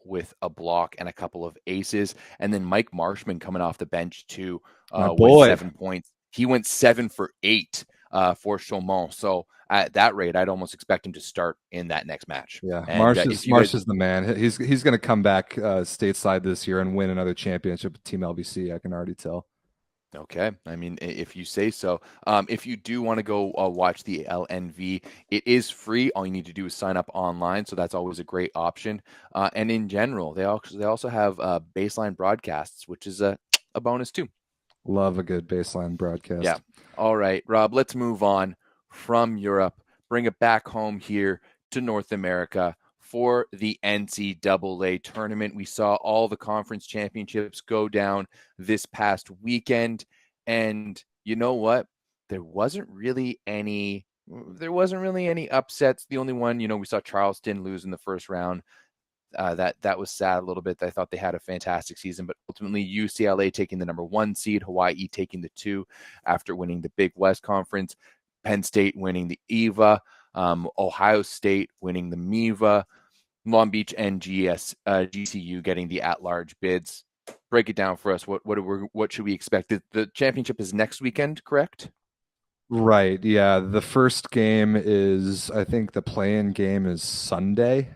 Speaker 2: with a block and a couple of aces. And then Mike Marshman coming off the bench too with 7 points. He went 7 for 8 for Chaumont. So at that rate, I'd almost expect him to start in that next match.
Speaker 3: Yeah, Marsh is the man. He's going to come back stateside this year and win another championship with Team LBC. I can already tell.
Speaker 2: Okay. I mean, if you say so. If you do want to go watch the LNV, it is free. All you need to do is sign up online. So that's always a great option. And in general, they also have baseline broadcasts, which is a bonus too.
Speaker 3: Love a good baseline broadcast.
Speaker 2: Yeah. All right, Rob, let's move on from Europe bring it back home here to North America for the NCAA tournament. We saw all the conference championships go down this past weekend. And you know what? There wasn't really any upsets. The only one, we saw Charleston lose in the first round. That was sad a little bit. I thought they had a fantastic season, but ultimately UCLA taking the number 1 seed, Hawaii taking the 2 after winning the Big West Conference, Penn State winning the EVA, Ohio State winning the MEVA, Long Beach and GCU getting the at-large bids. Break it down for us. What should we expect? The championship is next weekend, correct?
Speaker 3: Right. Yeah. The first game is, I think the play-in game is Sunday.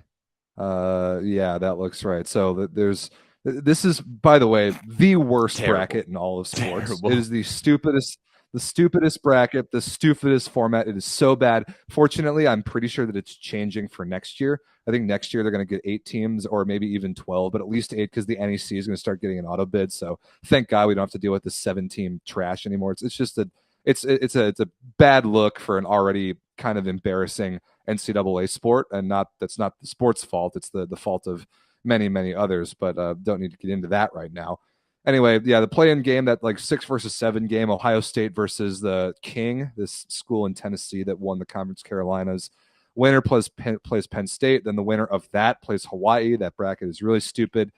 Speaker 3: Yeah, that looks right. So this is, by the way, the worst
Speaker 2: Terrible.
Speaker 3: bracket in all of sports.
Speaker 2: Terrible.
Speaker 3: It is the stupidest bracket, the stupidest format. It is so bad. Fortunately, I'm pretty sure that it's changing for next year. I think next year they're going to get 8 teams or maybe even 12, but at least 8 because the NEC is going to start getting an auto bid. So thank God we don't have to deal with the 7-team trash anymore. It's just it's a bad look for an already kind of embarrassing NCAA sport, and that's not the sport's fault. It's the fault of many others, but don't need to get into that right now. Anyway, yeah, the play-in game, that like 6 versus 7 game, Ohio State versus the King, this school in Tennessee that won the Conference Carolinas. Winner plays Penn State, then the winner of that plays Hawaii. That bracket is really stupid.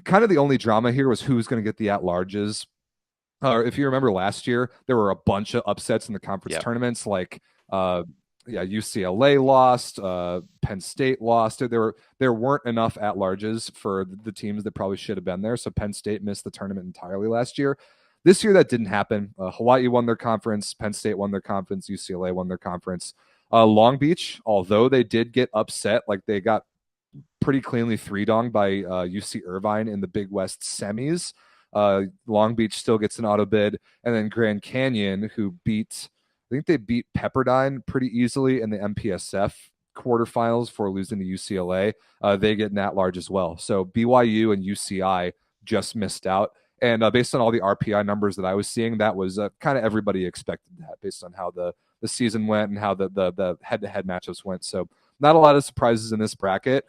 Speaker 3: Kind of the only drama here was who's going to get the at-larges. If you remember last year, there were a bunch of upsets in the conference tournaments, like UCLA lost, Penn State lost. There weren't enough at-larges for the teams that probably should have been there, so Penn State missed the tournament entirely last year. This year, that didn't happen. Hawaii won their conference, Penn State won their conference, UCLA won their conference. Long Beach, although they did get upset, like they got pretty cleanly 3-donged by UC Irvine in the Big West semis. Long Beach still gets an auto bid, and then Grand Canyon, who I think they beat Pepperdine pretty easily in the MPSF quarterfinals before losing to UCLA. They get an at-large as well. So BYU and UCI just missed out. And based on all the RPI numbers that I was seeing, that was kind of everybody expected that based on how the season went and how the head-to-head matchups went. So not a lot of surprises in this bracket.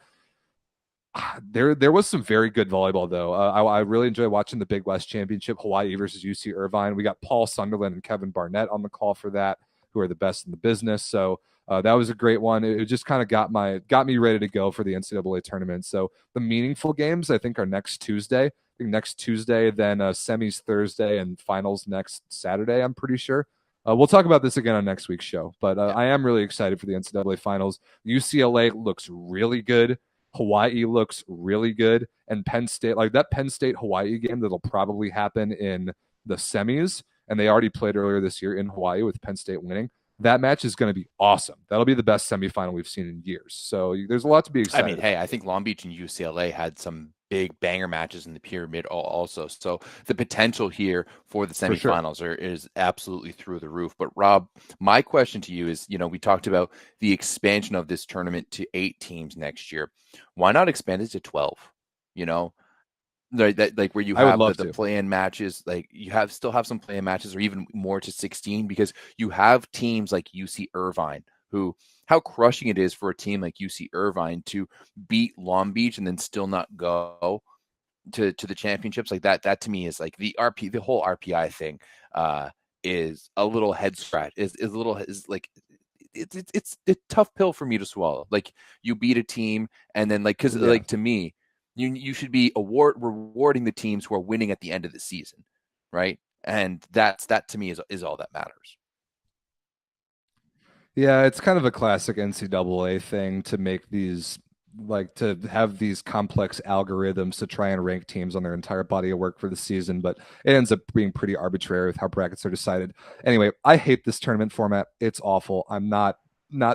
Speaker 3: There was some very good volleyball, though. I really enjoyed watching the Big West Championship, Hawaii versus UC Irvine. We got Paul Sunderland and Kevin Barnett on the call for that, who are the best in the business. So that was a great one. It just kind of got me ready to go for the NCAA tournament. So the meaningful games, I think, are next Tuesday. I think next Tuesday, then semis Thursday, and finals next Saturday, I'm pretty sure. We'll talk about this again on next week's show. But I am really excited for the NCAA finals. UCLA looks really good. Hawaii looks really good, and Penn State, like that Penn State Hawaii game that'll probably happen in the semis, and they already played earlier this year in Hawaii with Penn State winning. That match is going to be awesome. That'll be the best semifinal we've seen in years. So there's a lot to be excited.
Speaker 2: I mean, hey, I think Long Beach and UCLA had some big banger matches in the pyramid also. So the potential here for the semifinals is absolutely through the roof. But Rob, my question to you is, we talked about the expansion of this tournament to 8 teams next year. Why not expand it to 12? Like where you have the play-in matches, like you still have some play-in matches, or even more to 16, because you have teams like UC Irvine, who, how crushing it is for a team like UC Irvine to beat Long Beach and then still not go to the championships. Like that to me is like the whole RPI thing is a little head scratch. It's a tough pill for me to swallow. Like you beat a team and then like to me, you should be rewarding the teams who are winning at the end of the season, right? And that to me is all that matters.
Speaker 3: Yeah, it's kind of a classic NCAA thing to make these, like, to have these complex algorithms to try and rank teams on their entire body of work for the season, but it ends up being pretty arbitrary with how brackets are decided. Anyway, I hate this tournament format. It's awful. I'm not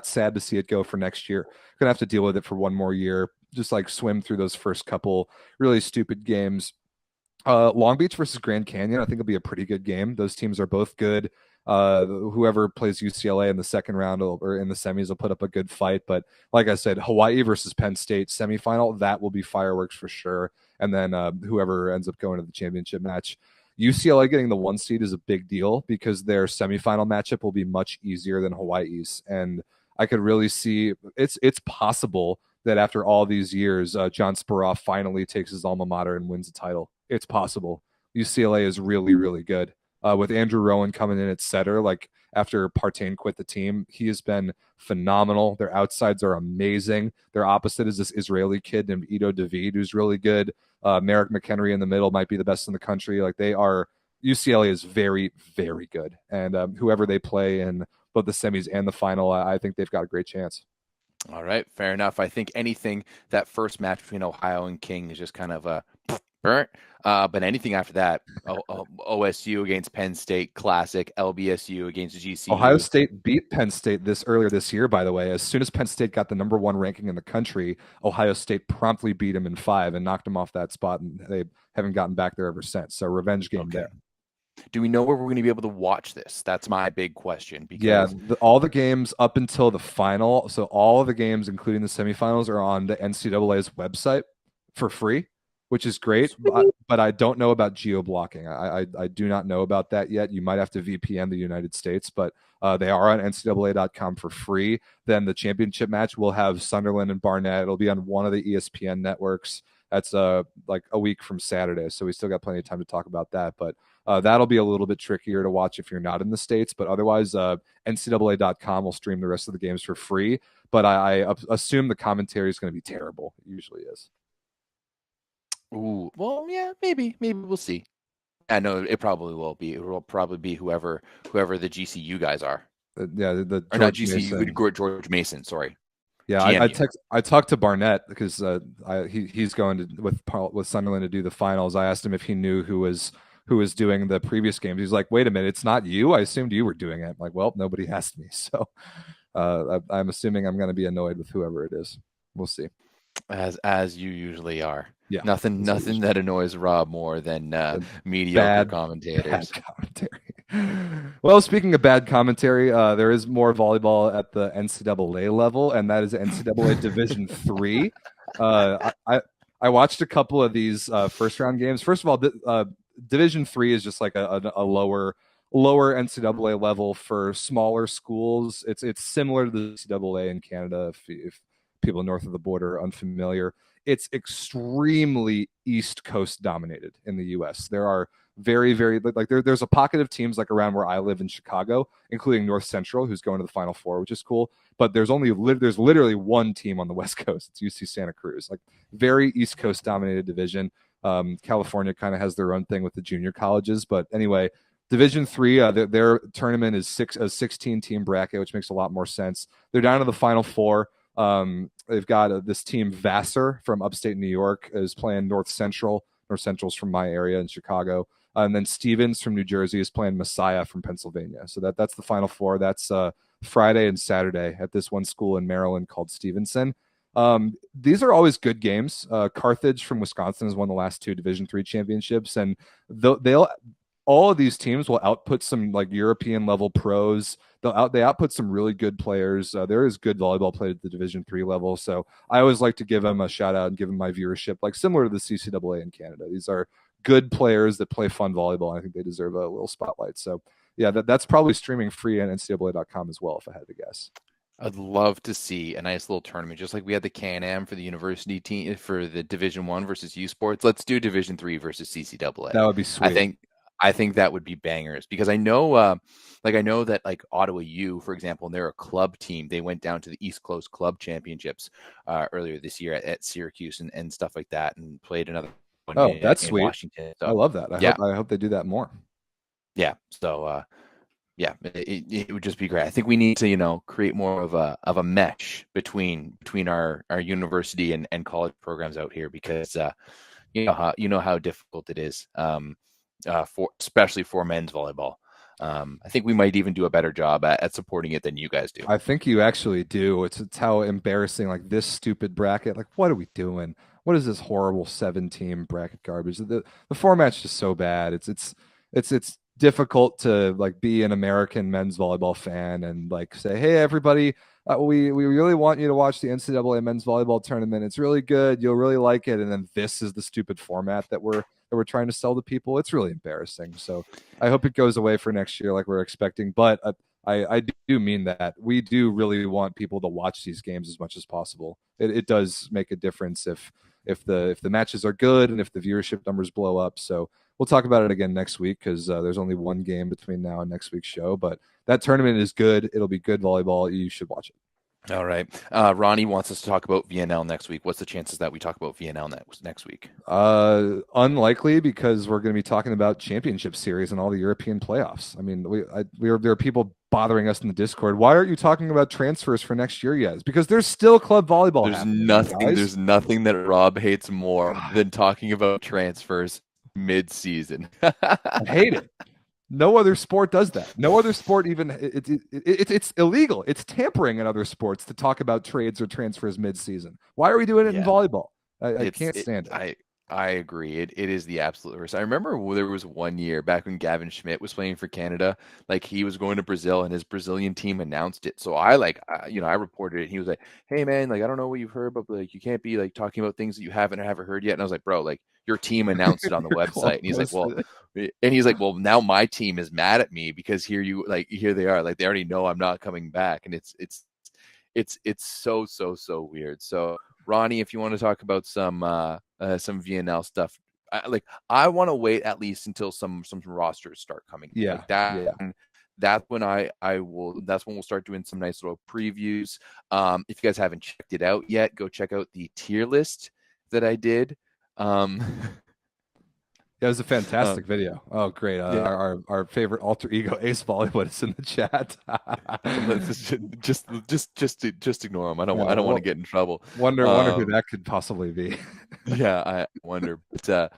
Speaker 3: sad to see it go for next year. Gonna have to deal with it for one more year. Just like swim through those first couple really stupid games. Long Beach versus Grand Canyon, I think it'll be a pretty good game. Those teams are both good. Whoever plays UCLA in the second round or in the semis will put up a good fight. But like I said, Hawaii versus Penn State semifinal, that will be fireworks for sure. And then whoever ends up going to the championship match. UCLA getting the 1 seed is a big deal because their semifinal matchup will be much easier than Hawaii's. And I could really see it's possible that after all these years, John Sparoff finally takes his alma mater and wins the title. It's possible. UCLA is really, really good. With Andrew Rowan coming in at setter, like after Partain quit the team, he has been phenomenal. Their outsides are amazing. Their opposite is this Israeli kid named Ido David, who's really good. Merrick McHenry in the middle might be the best in the country. Like UCLA is very, very good. And whoever they play in both the semis and the final, I think they've got a great chance.
Speaker 2: All right, fair enough. I think that first match between Ohio and King is just kind of a burnt. But anything after that, OSU against Penn State, classic. LBSU against GCU.
Speaker 3: Ohio State beat Penn State earlier this year, by the way. As soon as Penn State got the number 1 ranking in the country, Ohio State promptly beat them in 5 and knocked them off that spot, and they haven't gotten back there ever since. So revenge game there.
Speaker 2: Do we know where we're going to be able to watch this? That's my big question. Because
Speaker 3: all the games up until the final, so all of the games, including the semifinals, are on the NCAA's website for free, which is great. But I don't know about geo-blocking. I do not know about that yet. You might have to VPN the United States, but they are on NCAA.com for free. Then the championship match will have Sunderland and Barnett. It'll be on one of the ESPN networks. That's like a week from Saturday, so we still got plenty of time to talk about that. But that'll be a little bit trickier to watch if you're not in the States. But otherwise, NCAA.com will stream the rest of the games for free. But I assume the commentary is going to be terrible. It usually is.
Speaker 2: Ooh, well, yeah, maybe we'll see. I know it probably will be. It will probably be whoever the GCU guys are.
Speaker 3: Or
Speaker 2: not GCU, George Mason. Sorry.
Speaker 3: Yeah, I talked to Barnett because he's going with Sunderland to do the finals. I asked him if he knew who was doing the previous games. He's like, "Wait a minute, it's not you. I assumed you were doing it." I'm like, well, nobody asked me, so I'm assuming I'm going to be annoyed with whoever it is. We'll see.
Speaker 2: As you usually are.
Speaker 3: Yeah,
Speaker 2: nothing that annoys Rob more than mediocre commentators.
Speaker 3: Bad commentary. Well, speaking of bad commentary, there is more volleyball at the NCAA level, and that is NCAA Division III. I watched a couple of these first round games. First of all, Division III is just like a lower NCAA level for smaller schools. It's similar to the NCAA in Canada. If people north of the border are unfamiliar, it's extremely East Coast dominated in the U.S. There are very, very there's a pocket of teams like around where I live in Chicago, including North Central, who's going to the Final Four, which is cool. But there's literally one team on the West Coast. It's UC Santa Cruz, like very East Coast dominated division. California kind of has their own thing with the junior colleges, but anyway, Division III, their tournament is a 16 team bracket, which makes a lot more sense. They're down to the Final Four. They've got this team Vassar from upstate New York is playing North Central. North Central's from my area in Chicago. And then Stevens from New Jersey is playing Messiah from Pennsylvania. So that's the Final Four. That's Friday and Saturday at this one school in Maryland called Stevenson. These are always good games. Carthage from Wisconsin has won the last 2 Division III championships, and all of these teams will output some like European level pros. They output some really good players. There is good volleyball played at the Division III level. So I always like to give them a shout out and give them my viewership, like similar to the CCAA in Canada. These are good players that play fun volleyball. And I think they deserve a little spotlight. So yeah, that's probably streaming free on NCAA.com as well, if I had to guess.
Speaker 2: I'd love to see a nice little tournament, just like we had the Can-Am for the university team for the Division I versus U Sports. Let's do Division III versus CCAA.
Speaker 3: That would be sweet.
Speaker 2: I think that would be bangers because I know that like Ottawa U, for example, and they're a club team. They went down to the East Coast Club Championships earlier this year at Syracuse and stuff like that, and played another one.
Speaker 3: Oh, that's sweet.
Speaker 2: Washington. So,
Speaker 3: I love that. I hope they do that more.
Speaker 2: Yeah. So it would just be great. I think we need to create more of a mesh between our university and college programs out here because you know how difficult it is. Especially for men's volleyball. I think we might even do a better job at supporting it than you guys do.
Speaker 3: I think you actually do. It's how embarrassing, like this stupid bracket. Like, what are we doing? What is this horrible 7-team bracket garbage? The format's just so bad. It's difficult to like be an American men's volleyball fan and like say, hey, everybody, we really want you to watch the NCAA men's volleyball tournament. It's really good. You'll really like it. And then this is the stupid format that we're trying to sell to people. It's really embarrassing. So I hope it goes away for next year like we're expecting. But I do mean that. We do really want people to watch these games as much as possible. It does make a difference if the matches are good and if the viewership numbers blow up. So we'll talk about it again next week because there's only one game between now and next week's show. But that tournament is good. It'll be good volleyball. You should watch it.
Speaker 2: All right. Ronnie wants us to talk about VNL next week. What's the chances that we talk about VNL next week?
Speaker 3: Unlikely, because we're going to be talking about championship series and all the European playoffs. I mean, there are people bothering us in the Discord. Why aren't you talking about transfers for next year yet? It's because there's still club volleyball.
Speaker 2: There's nothing that Rob hates more than talking about transfers mid-season.
Speaker 3: I hate it. No other sport does that. No other sport even it's illegal. It's tampering in other sports to talk about trades or transfers mid-season. Why are we doing it in volleyball? I can't stand it.
Speaker 2: I agree. It is the absolute worst. I remember there was one year back when Gavin Schmidt was playing for Canada, like he was going to Brazil and his Brazilian team announced it. So I reported it. He was like, "Hey man, like I don't know what you've heard, but like you can't be like talking about things that you haven't heard yet." And I was like, "Bro, like your team announced it on the website." And he's like, "Well, now my team is mad at me because here they are, like they already know I'm not coming back." And it's so weird. So Ronnie, if you want to talk about some VNL stuff, I want to wait at least until some rosters start coming.
Speaker 3: Yeah,
Speaker 2: like that. Yeah. And that's when that's when we'll start doing some nice little previews. If you guys haven't checked it out yet, go check out the tier list that I did.
Speaker 3: It was a fantastic video. Oh, great. Our favorite alter ego Ace Bollywood is in the chat.
Speaker 2: just ignore him. I don't want to get in trouble.
Speaker 3: Wonder who that could possibly be.
Speaker 2: Yeah, I wonder. But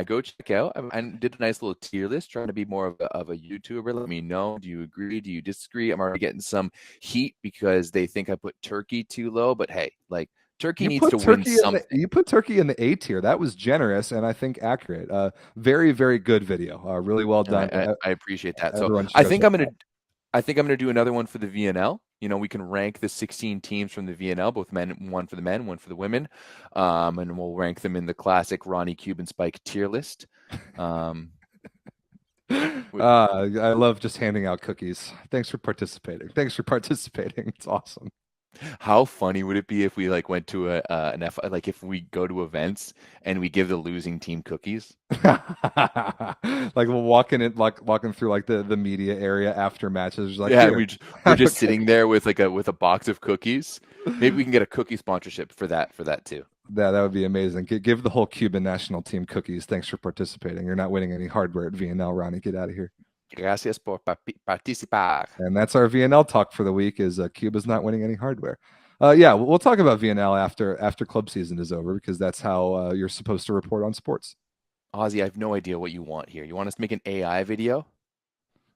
Speaker 2: go check out. I did a nice little tier list, trying to be more of a YouTuber. Let me know. Do you agree? Do you disagree? I'm already getting some heat because they think I put Turkey too low. But hey, like Turkey needs to win something.
Speaker 3: You put Turkey in the A tier. That was generous and I think accurate. Very, very good video. Really well done.
Speaker 2: I appreciate that. So I think I'm gonna do another one for the VNL. You know, we can rank the 16 teams from the VNL, both one for the men, one for the women, and we'll rank them in the classic Ronnie Cuban Spike tier list.
Speaker 3: I love just handing out cookies. Thanks for participating. It's awesome.
Speaker 2: How funny would it be if we went to if we go to events and we give the losing team cookies?
Speaker 3: We're walking through the media area after matches.
Speaker 2: We're just sitting there with a box of cookies. Maybe we can get a cookie sponsorship for that too.
Speaker 3: That would be amazing. Give the whole Cuban national team cookies. Thanks for participating. You're not winning any hardware at VNL, Ronnie. Get out of here.
Speaker 2: Gracias por participar.
Speaker 3: And that's our VNL talk for the week. Is Cuba's not winning any hardware. We'll talk about VNL after club season is over because that's how you're supposed to report on sports.
Speaker 2: Ozzy, I have no idea what you want here. You want us to make an AI video?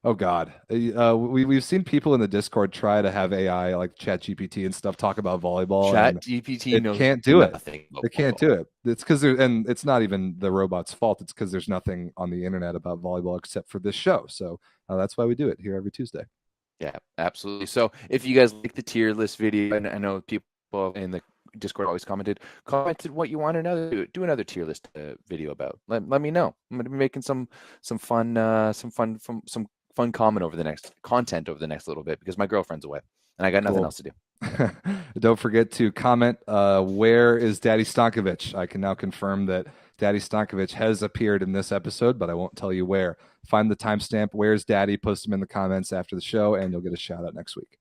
Speaker 3: Oh God, we've seen people in the Discord try to have AI like ChatGPT and stuff talk about volleyball.
Speaker 2: ChatGPT
Speaker 3: can't do it.
Speaker 2: They
Speaker 3: can't do it. It's because and it's not even the robot's fault. It's because there's nothing on the internet about volleyball except for this show. So that's why we do it here every Tuesday.
Speaker 2: Yeah, absolutely. So if you guys like the tier list video, and I know people in the Discord always commented what you want to do another tier list video about. Let me know. I'm going to be making some fun content over the next little bit because my girlfriend's away and I got nothing else to do.
Speaker 3: Don't forget to comment where is Daddy Stankovic. I can now confirm that Daddy Stankovic has appeared in this episode, but I won't tell you where. Find the timestamp. Where's Daddy? Post him in the comments after the show and you'll get a shout out next week.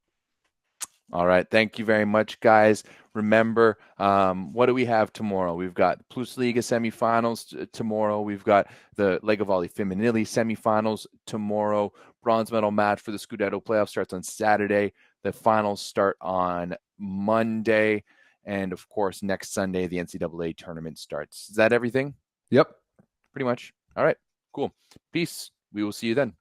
Speaker 2: All right. Thank you very much, guys. Remember, what do we have tomorrow? We've got Plus Liga semifinals tomorrow. We've got the Lega Volley Femminile semifinals tomorrow. Bronze medal match for the Scudetto playoff starts on Saturday. The finals start on Monday. And, of course, next Sunday, the NCAA tournament starts. Is that everything?
Speaker 3: Yep.
Speaker 2: Pretty much. All right. Cool. Peace. We will see you then.